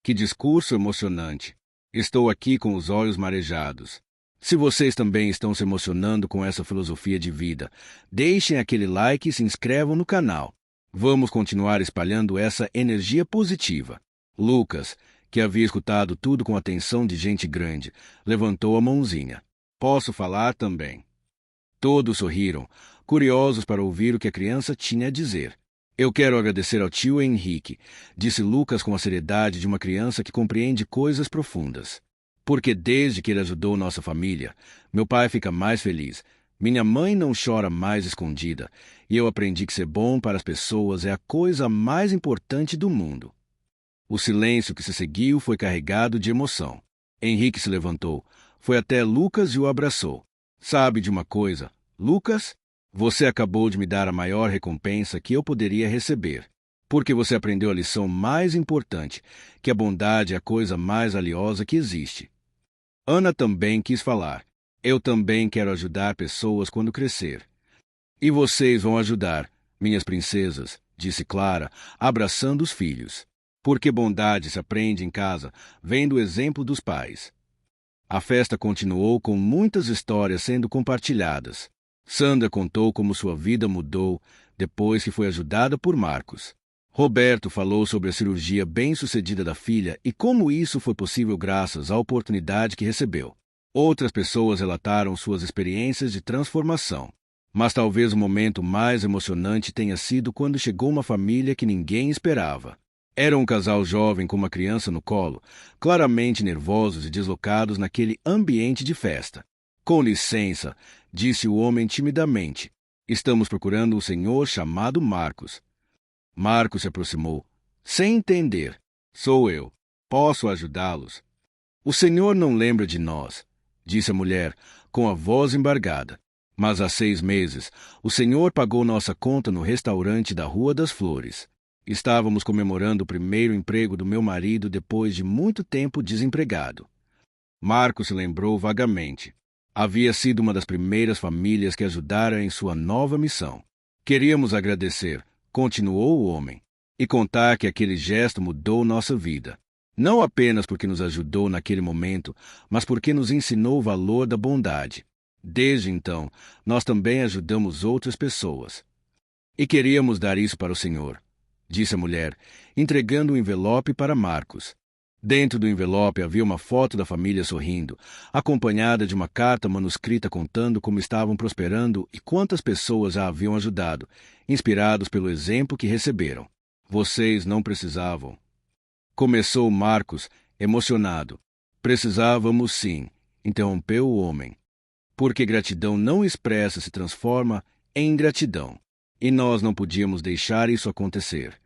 Que discurso emocionante! Estou aqui com os olhos marejados. Se vocês também estão se emocionando com essa filosofia de vida, deixem aquele like e se inscrevam no canal. Vamos continuar espalhando essa energia positiva. Lucas, que havia escutado tudo com atenção de gente grande, levantou a mãozinha. Posso falar também? Todos sorriram, curiosos para ouvir o que a criança tinha a dizer. Eu quero agradecer ao tio Henrique, disse Lucas com a seriedade de uma criança que compreende coisas profundas. Porque desde que ele ajudou nossa família, meu pai fica mais feliz, minha mãe não chora mais escondida, e eu aprendi que ser bom para as pessoas é a coisa mais importante do mundo. O silêncio que se seguiu foi carregado de emoção. Henrique se levantou, foi até Lucas e o abraçou. Sabe de uma coisa, Lucas? Você acabou de me dar a maior recompensa que eu poderia receber, porque você aprendeu a lição mais importante, que a bondade é a coisa mais valiosa que existe. Ana também quis falar. Eu também quero ajudar pessoas quando crescer. E vocês vão ajudar, minhas princesas, disse Clara, abraçando os filhos. Porque bondade se aprende em casa, vendo o exemplo dos pais. A festa continuou com muitas histórias sendo compartilhadas. Sandra contou como sua vida mudou depois que foi ajudada por Marcos. Roberto falou sobre a cirurgia bem-sucedida da filha e como isso foi possível graças à oportunidade que recebeu. Outras pessoas relataram suas experiências de transformação. Mas talvez o momento mais emocionante tenha sido quando chegou uma família que ninguém esperava. Era um casal jovem com uma criança no colo, claramente nervosos e deslocados naquele ambiente de festa. Com licença, disse o homem timidamente. Estamos procurando um senhor chamado Marcos. Marcos se aproximou. Sem entender. Sou eu. Posso ajudá-los? O senhor não lembra de nós, disse a mulher, com a voz embargada. Mas há 6 meses, o senhor pagou nossa conta no restaurante da Rua das Flores. Estávamos comemorando o primeiro emprego do meu marido depois de muito tempo desempregado. Marcos se lembrou vagamente. Havia sido uma das primeiras famílias que ajudara em sua nova missão. Queríamos agradecer, continuou o homem, e contar que aquele gesto mudou nossa vida. Não apenas porque nos ajudou naquele momento, mas porque nos ensinou o valor da bondade. Desde então, nós também ajudamos outras pessoas. E queríamos dar isso para o senhor, disse a mulher, entregando um envelope para Marcos. Dentro do envelope havia uma foto da família sorrindo, acompanhada de uma carta manuscrita contando como estavam prosperando e quantas pessoas a haviam ajudado, inspirados pelo exemplo que receberam. Vocês não precisavam. Começou Marcos, emocionado. Precisávamos sim, interrompeu o homem. Porque gratidão não expressa se transforma em ingratidão. E nós não podíamos deixar isso acontecer.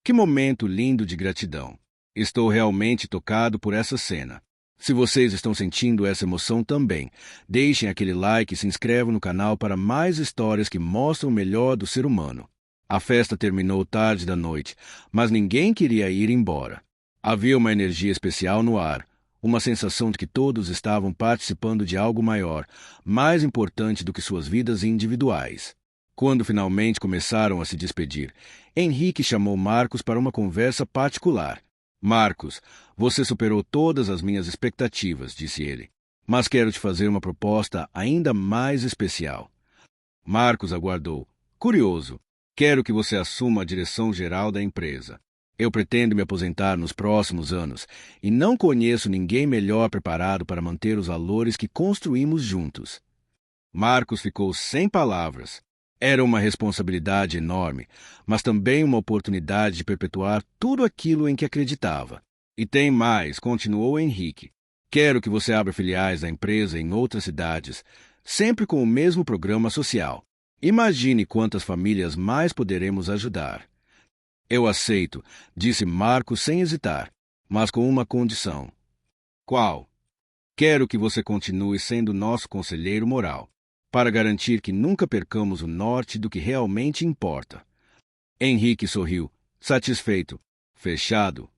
Que momento lindo de gratidão! Estou realmente tocado por essa cena. Se vocês estão sentindo essa emoção também, deixem aquele like e se inscrevam no canal para mais histórias que mostram o melhor do ser humano. A festa terminou tarde da noite, mas ninguém queria ir embora. Havia uma energia especial no ar, uma sensação de que todos estavam participando de algo maior, mais importante do que suas vidas individuais. Quando finalmente começaram a se despedir, Henrique chamou Marcos para uma conversa particular. Marcos, você superou todas as minhas expectativas, disse ele. Mas quero te fazer uma proposta ainda mais especial. Marcos aguardou. Curioso. Quero que você assuma a direção geral da empresa. Eu pretendo me aposentar nos próximos anos e não conheço ninguém melhor preparado para manter os valores que construímos juntos. Marcos ficou sem palavras. Era uma responsabilidade enorme, mas também uma oportunidade de perpetuar tudo aquilo em que acreditava. E tem mais, continuou Henrique. Quero que você abra filiais da empresa em outras cidades, sempre com o mesmo programa social. Imagine quantas famílias mais poderemos ajudar. Eu aceito, disse Marcos sem hesitar, mas com uma condição. Qual? Quero que você continue sendo nosso conselheiro moral, para garantir que nunca percamos o norte do que realmente importa. Henrique sorriu, satisfeito, fechado.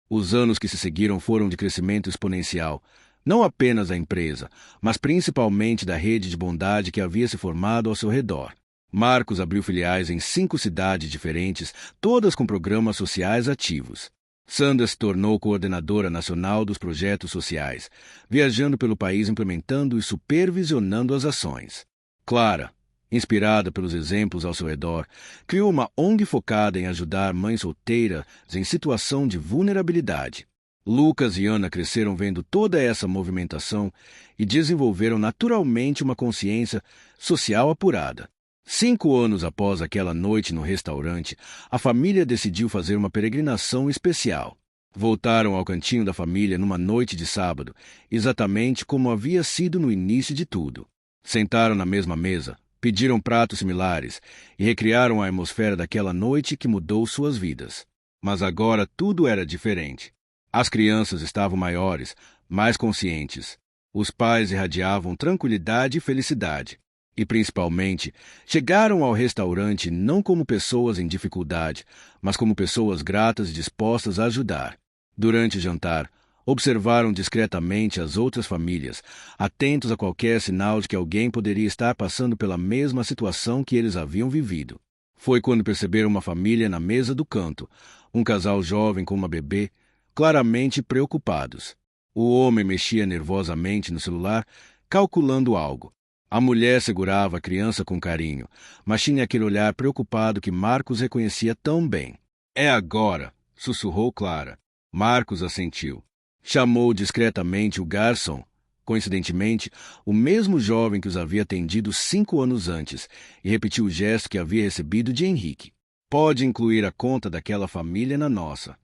Os anos que se seguiram foram de crescimento exponencial, não apenas da empresa, mas principalmente da rede de bondade que havia se formado ao seu redor. Marcos abriu filiais em 5 cidades diferentes, todas com programas sociais ativos. Sandra se tornou coordenadora nacional dos projetos sociais, viajando pelo país implementando e supervisionando as ações. Clara, inspirada pelos exemplos ao seu redor, criou uma ONG focada em ajudar mães solteiras em situação de vulnerabilidade. Lucas e Ana cresceram vendo toda essa movimentação e desenvolveram naturalmente uma consciência social apurada. 5 anos após aquela noite no restaurante, a família decidiu fazer uma peregrinação especial. Voltaram ao cantinho da família numa noite de sábado, exatamente como havia sido no início de tudo. Sentaram na mesma mesa, pediram pratos similares e recriaram a atmosfera daquela noite que mudou suas vidas. Mas agora tudo era diferente. As crianças estavam maiores, mais conscientes. Os pais irradiavam tranquilidade e felicidade. E, principalmente, chegaram ao restaurante não como pessoas em dificuldade, mas como pessoas gratas e dispostas a ajudar. Durante o jantar, observaram discretamente as outras famílias, atentos a qualquer sinal de que alguém poderia estar passando pela mesma situação que eles haviam vivido. Foi quando perceberam uma família na mesa do canto, um casal jovem com uma bebê, claramente preocupados. O homem mexia nervosamente no celular, calculando algo. A mulher segurava a criança com carinho, mas tinha aquele olhar preocupado que Marcos reconhecia tão bem. É agora, sussurrou Clara. Marcos assentiu. Chamou discretamente o garçom, coincidentemente, o mesmo jovem que os havia atendido 5 anos antes, e repetiu o gesto que havia recebido de Henrique. Pode incluir a conta daquela família na nossa.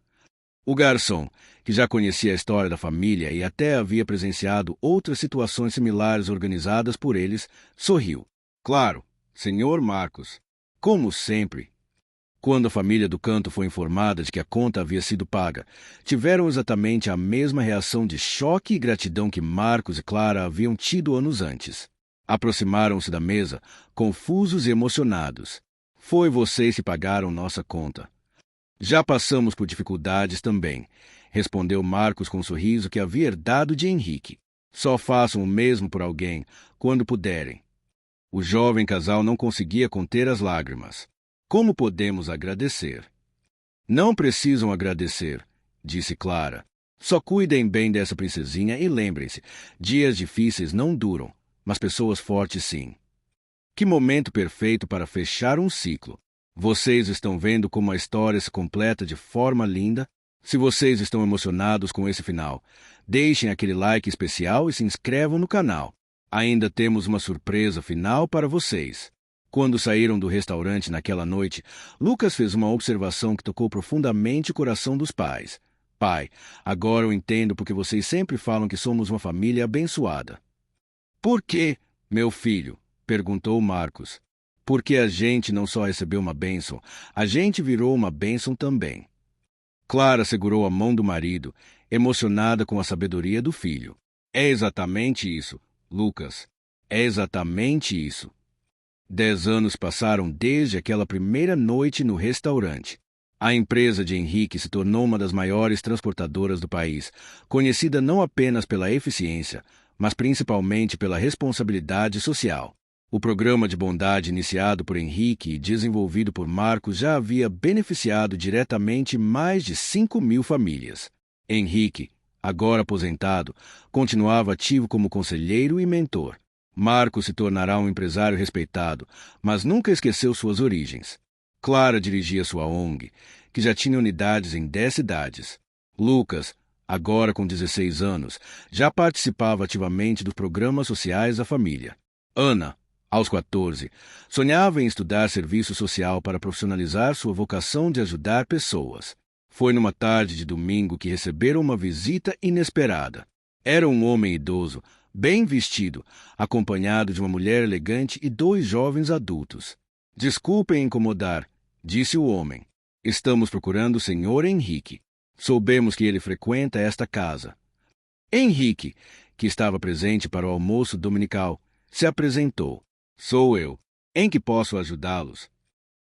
O garçom, que já conhecia a história da família e até havia presenciado outras situações similares organizadas por eles, sorriu. Claro, senhor Marcos. Como sempre. Quando a família do canto foi informada de que a conta havia sido paga, tiveram exatamente a mesma reação de choque e gratidão que Marcos e Clara haviam tido anos antes. Aproximaram-se da mesa, confusos e emocionados. Foi vocês que pagaram nossa conta. Já passamos por dificuldades também, respondeu Marcos com um sorriso que havia herdado de Henrique. Só façam o mesmo por alguém, quando puderem. O jovem casal não conseguia conter as lágrimas. Como podemos agradecer? Não precisam agradecer, disse Clara. Só cuidem bem dessa princesinha e lembrem-se, dias difíceis não duram, mas pessoas fortes sim. Que momento perfeito para fechar um ciclo. Vocês estão vendo como a história se completa de forma linda? Se vocês estão emocionados com esse final, deixem aquele like especial e se inscrevam no canal. Ainda temos uma surpresa final para vocês. Quando saíram do restaurante naquela noite, Lucas fez uma observação que tocou profundamente o coração dos pais. Pai, agora eu entendo porque vocês sempre falam que somos uma família abençoada. Por quê, meu filho? Perguntou Marcos. Porque a gente não só recebeu uma bênção, a gente virou uma bênção também. Clara segurou a mão do marido, emocionada com a sabedoria do filho. É exatamente isso, Lucas. É exatamente isso. 10 anos passaram desde aquela primeira noite no restaurante. A empresa de Henrique se tornou uma das maiores transportadoras do país, conhecida não apenas pela eficiência, mas principalmente pela responsabilidade social. O programa de bondade iniciado por Henrique e desenvolvido por Marcos já havia beneficiado diretamente mais de 5.000 famílias. Henrique, agora aposentado, continuava ativo como conselheiro e mentor. Marcos se tornará um empresário respeitado, mas nunca esqueceu suas origens. Clara dirigia sua ONG, que já tinha unidades em 10 cidades. Lucas, agora com 16 anos, já participava ativamente dos programas sociais da família. Ana, aos 14, sonhava em estudar serviço social para profissionalizar sua vocação de ajudar pessoas. Foi numa tarde de domingo que receberam uma visita inesperada. Era um homem idoso, bem vestido, acompanhado de uma mulher elegante e 2 jovens adultos. "Desculpem incomodar", disse o homem. "Estamos procurando o Sr. Henrique. Soubemos que ele frequenta esta casa." Henrique, que estava presente para o almoço dominical, se apresentou. "Sou eu. Em que posso ajudá-los?"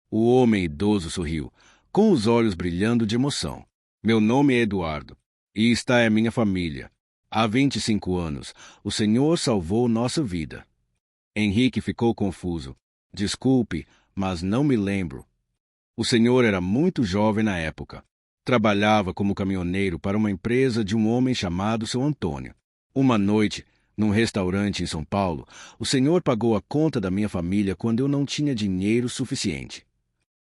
O homem idoso sorriu, com os olhos brilhando de emoção. "Meu nome é Eduardo, e esta é minha família. Há 25 anos, o Senhor salvou nossa vida." Henrique ficou confuso. "Desculpe, mas não me lembro." O senhor era muito jovem na época. Trabalhava como caminhoneiro para uma empresa de um homem chamado seu Antônio. Uma noite, num restaurante em São Paulo, o senhor pagou a conta da minha família quando eu não tinha dinheiro suficiente.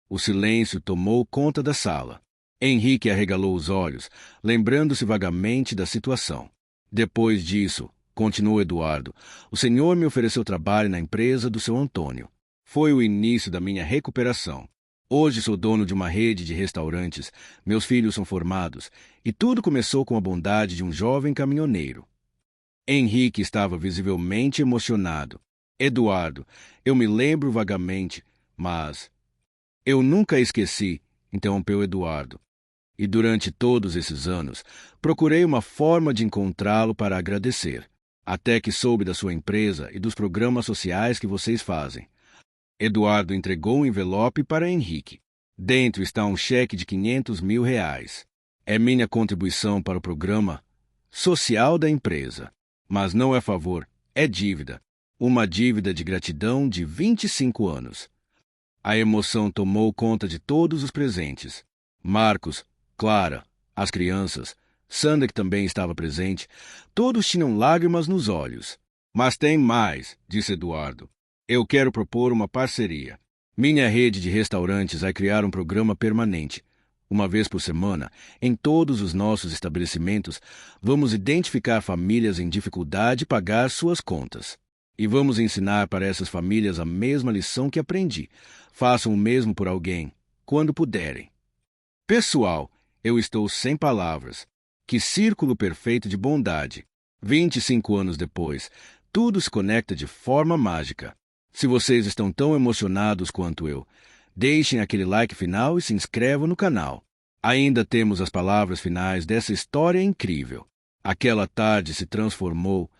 O silêncio tomou conta da sala. Henrique arregalou os olhos, lembrando-se vagamente da situação. "Depois disso", continuou Eduardo, "o senhor me ofereceu trabalho na empresa do seu Antônio. Foi o início da minha recuperação. Hoje sou dono de uma rede de restaurantes, meus filhos são formados, e tudo começou com a bondade de um jovem caminhoneiro." Henrique estava visivelmente emocionado. "Eduardo, eu me lembro vagamente, mas..." "Eu nunca esqueci", interrompeu Eduardo. "E durante todos esses anos, procurei uma forma de encontrá-lo para agradecer, até que soube da sua empresa e dos programas sociais que vocês fazem." Eduardo entregou um envelope para Henrique. "Dentro está um cheque de R$ 500.000. É minha contribuição para o programa social da empresa. Mas não é favor, é dívida. Uma dívida de gratidão de 25 anos. A emoção tomou conta de todos os presentes. Marcos, Clara, as crianças, Sandra, que também estava presente, todos tinham lágrimas nos olhos. "Mas tem mais", disse Eduardo. "Eu quero propor uma parceria. Minha rede de restaurantes vai criar um programa permanente. Uma vez por semana, em todos os nossos estabelecimentos, vamos identificar famílias em dificuldade e pagar suas contas. E vamos ensinar para essas famílias a mesma lição que aprendi. Façam o mesmo por alguém, quando puderem." Pessoal, eu estou sem palavras. Que círculo perfeito de bondade. 25 anos depois, tudo se conecta de forma mágica. Se vocês estão tão emocionados quanto eu, deixem aquele like final e se inscrevam no canal. Ainda temos as palavras finais dessa história incrível. Aquela tarde se transformou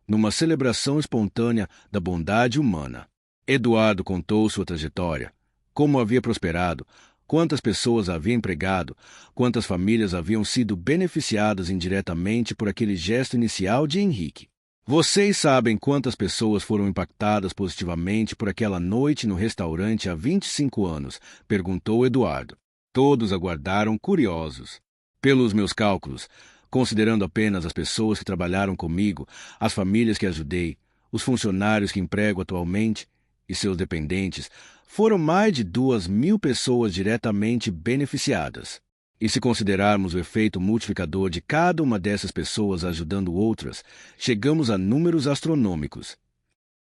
numa celebração espontânea da bondade humana. Eduardo contou sua trajetória, como havia prosperado, quantas pessoas havia empregado, quantas famílias haviam sido beneficiadas indiretamente por aquele gesto inicial de Henrique. "Vocês sabem quantas pessoas foram impactadas positivamente por aquela noite no restaurante há 25 anos?" perguntou Eduardo. Todos aguardaram curiosos. "Pelos meus cálculos, considerando apenas as pessoas que trabalharam comigo, as famílias que ajudei, os funcionários que emprego atualmente e seus dependentes, foram mais de 2.000 pessoas diretamente beneficiadas. E se considerarmos o efeito multiplicador de cada uma dessas pessoas ajudando outras, chegamos a números astronômicos."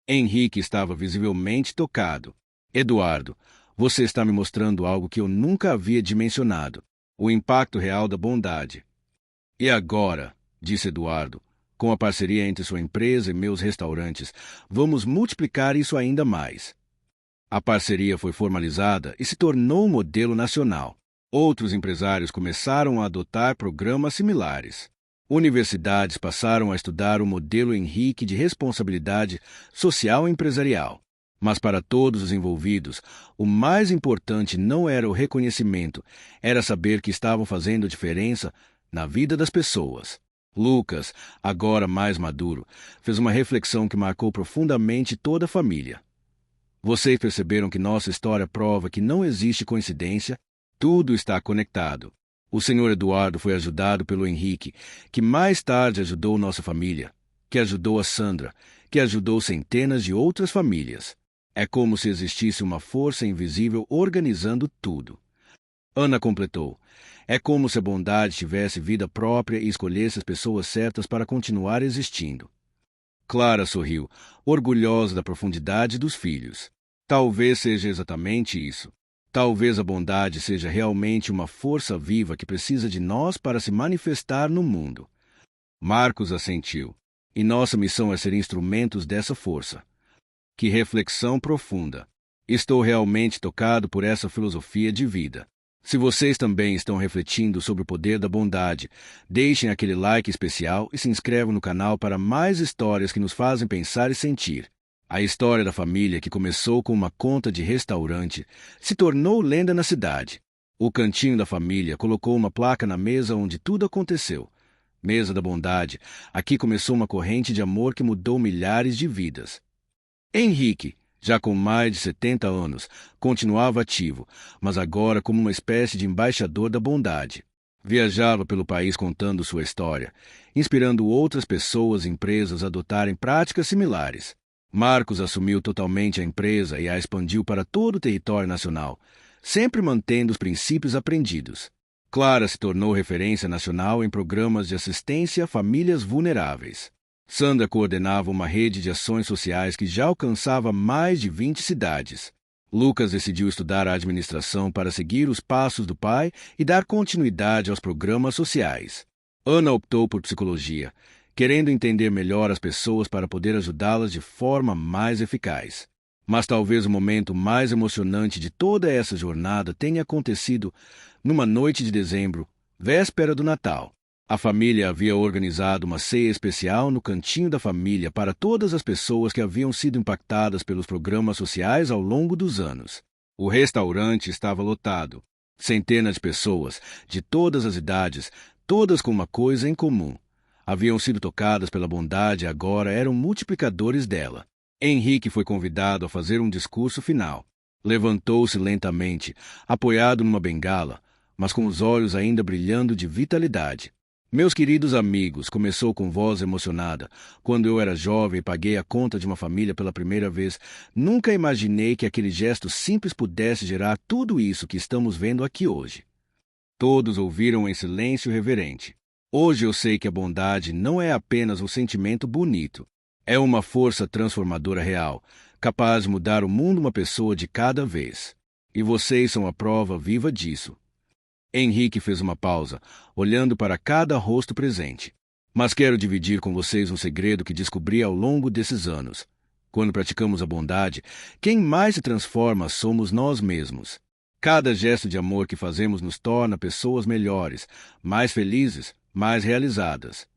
Henrique estava visivelmente tocado. "Eduardo, você está me mostrando algo que eu nunca havia dimensionado: o impacto real da bondade." "E agora", disse Eduardo, "com a parceria entre sua empresa e meus restaurantes, vamos multiplicar isso ainda mais." A parceria foi formalizada e se tornou um modelo nacional. Outros empresários começaram a adotar programas similares. Universidades passaram a estudar o modelo Henrique de responsabilidade social empresarial. Mas para todos os envolvidos, o mais importante não era o reconhecimento, era saber que estavam fazendo diferença na vida das pessoas. Lucas, agora mais maduro, fez uma reflexão que marcou profundamente toda a família. Vocês perceberam que nossa história prova que não existe coincidência? Tudo está conectado. O Sr. Eduardo foi ajudado pelo Henrique, que mais tarde ajudou nossa família, que ajudou a Sandra, que ajudou centenas de outras famílias. É como se existisse uma força invisível organizando tudo. Ana completou. É como se a bondade tivesse vida própria e escolhesse as pessoas certas para continuar existindo. Clara sorriu, orgulhosa da profundidade dos filhos. Talvez seja exatamente isso. Talvez a bondade seja realmente uma força viva que precisa de nós para se manifestar no mundo. Marcos assentiu. E nossa missão é ser instrumentos dessa força. Que reflexão profunda. Estou realmente tocado por essa filosofia de vida. Se vocês também estão refletindo sobre o poder da bondade, deixem aquele like especial e se inscrevam no canal para mais histórias que nos fazem pensar e sentir. A história da família que começou com uma conta de restaurante se tornou lenda na cidade. O cantinho da família colocou uma placa na mesa onde tudo aconteceu. Mesa da bondade, aqui começou uma corrente de amor que mudou milhares de vidas. Henrique, já com mais de 70 anos, continuava ativo, mas agora como uma espécie de embaixador da bondade. Viajava pelo país contando sua história, inspirando outras pessoas e empresas a adotarem práticas similares. Marcos assumiu totalmente a empresa e a expandiu para todo o território nacional, sempre mantendo os princípios aprendidos. Clara se tornou referência nacional em programas de assistência a famílias vulneráveis. Sandra coordenava uma rede de ações sociais que já alcançava mais de 20 cidades. Lucas decidiu estudar a administração para seguir os passos do pai e dar continuidade aos programas sociais. Ana optou por psicologia, querendo entender melhor as pessoas para poder ajudá-las de forma mais eficaz. Mas talvez o momento mais emocionante de toda essa jornada tenha acontecido numa noite de dezembro, véspera do Natal. A família havia organizado uma ceia especial no cantinho da família para todas as pessoas que haviam sido impactadas pelos programas sociais ao longo dos anos. O restaurante estava lotado. Centenas de pessoas, de todas as idades, todas com uma coisa em comum. Haviam sido tocadas pela bondade e agora eram multiplicadores dela. Henrique foi convidado a fazer um discurso final. Levantou-se lentamente, apoiado numa bengala, mas com os olhos ainda brilhando de vitalidade. Meus queridos amigos, começou com voz emocionada. Quando eu era jovem e paguei a conta de uma família pela primeira vez, nunca imaginei que aquele gesto simples pudesse gerar tudo isso que estamos vendo aqui hoje. Todos ouviram em silêncio reverente. Hoje eu sei que a bondade não é apenas um sentimento bonito. É uma força transformadora real, capaz de mudar o mundo uma pessoa de cada vez. E vocês são a prova viva disso. Henrique fez uma pausa, olhando para cada rosto presente. Mas quero dividir com vocês um segredo que descobri ao longo desses anos. Quando praticamos a bondade, quem mais se transforma somos nós mesmos. Cada gesto de amor que fazemos nos torna pessoas melhores, mais felizes, mais realizadas.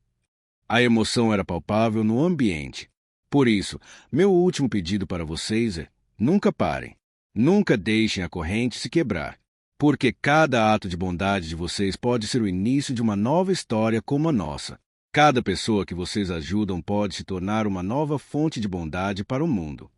A emoção era palpável no ambiente. Por isso, meu último pedido para vocês é: nunca parem. Nunca deixem a corrente se quebrar. Porque cada ato de bondade de vocês pode ser o início de uma nova história como a nossa. Cada pessoa que vocês ajudam pode se tornar uma nova fonte de bondade para o mundo.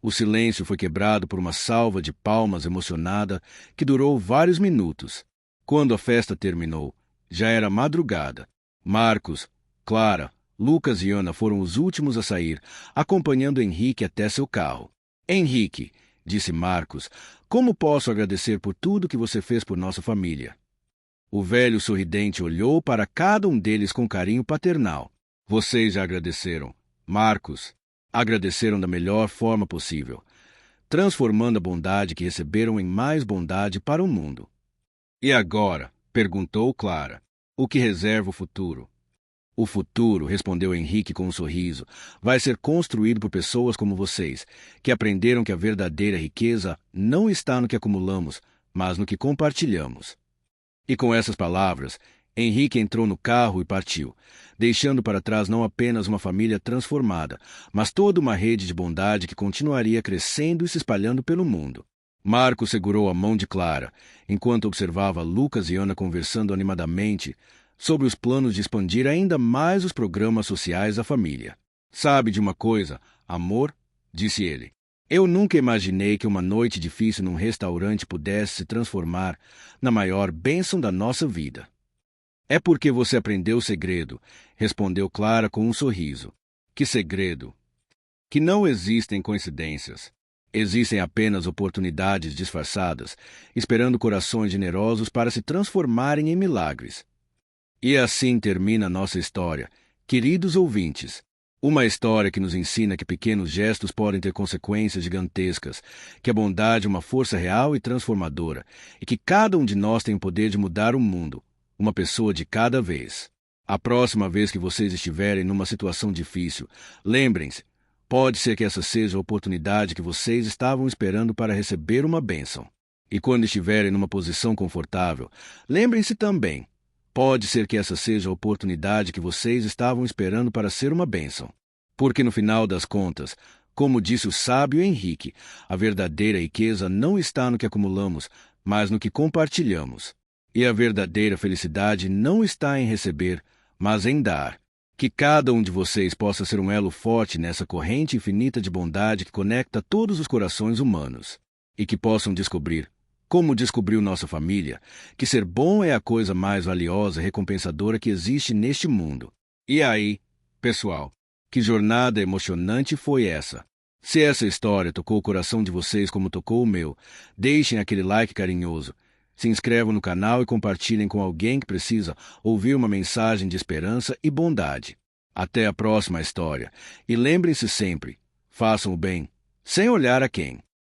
O silêncio foi quebrado por uma salva de palmas emocionada que durou vários minutos. Quando a festa terminou, já era madrugada. Marcos, Clara, Lucas e Ana foram os últimos a sair, acompanhando Henrique até seu carro. Henrique, disse Marcos, como posso agradecer por tudo que você fez por nossa família? O velho sorridente olhou para cada um deles com carinho paternal. Vocês já agradeceram. Marcos, agradeceram da melhor forma possível, transformando a bondade que receberam em mais bondade para o mundo. E agora? Perguntou Clara. O que reserva o futuro? O futuro, respondeu Henrique com um sorriso, vai ser construído por pessoas como vocês, que aprenderam que a verdadeira riqueza não está no que acumulamos, mas no que compartilhamos. E com essas palavras, Henrique entrou no carro e partiu, deixando para trás não apenas uma família transformada, mas toda uma rede de bondade que continuaria crescendo e se espalhando pelo mundo. Marcos segurou a mão de Clara, enquanto observava Lucas e Ana conversando animadamente sobre os planos de expandir ainda mais os programas sociais à família. Sabe de uma coisa, amor? Disse ele. Eu nunca imaginei que uma noite difícil num restaurante pudesse se transformar na maior bênção da nossa vida. É porque você aprendeu o segredo, respondeu Clara com um sorriso. Que segredo? Que não existem coincidências. Existem apenas oportunidades disfarçadas, esperando corações generosos para se transformarem em milagres. E assim termina nossa história, queridos ouvintes. Uma história que nos ensina que pequenos gestos podem ter consequências gigantescas, que a bondade é uma força real e transformadora, e que cada um de nós tem o poder de mudar o mundo, uma pessoa de cada vez. A próxima vez que vocês estiverem numa situação difícil, lembrem-se, pode ser que essa seja a oportunidade que vocês estavam esperando para receber uma bênção. E quando estiverem numa posição confortável, lembrem-se também, pode ser que essa seja a oportunidade que vocês estavam esperando para ser uma bênção. Porque no final das contas, como disse o sábio Henrique, a verdadeira riqueza não está no que acumulamos, mas no que compartilhamos. E a verdadeira felicidade não está em receber, mas em dar. Que cada um de vocês possa ser um elo forte nessa corrente infinita de bondade que conecta todos os corações humanos. E que possam descobrir, como descobriu nossa família, que ser bom é a coisa mais valiosa e recompensadora que existe neste mundo. E aí, pessoal, que jornada emocionante foi essa? Se essa história tocou o coração de vocês como tocou o meu, deixem aquele like carinhoso. Se inscrevam no canal e compartilhem com alguém que precisa ouvir uma mensagem de esperança e bondade. Até a próxima história. E lembrem-se sempre, façam o bem, sem olhar a quem.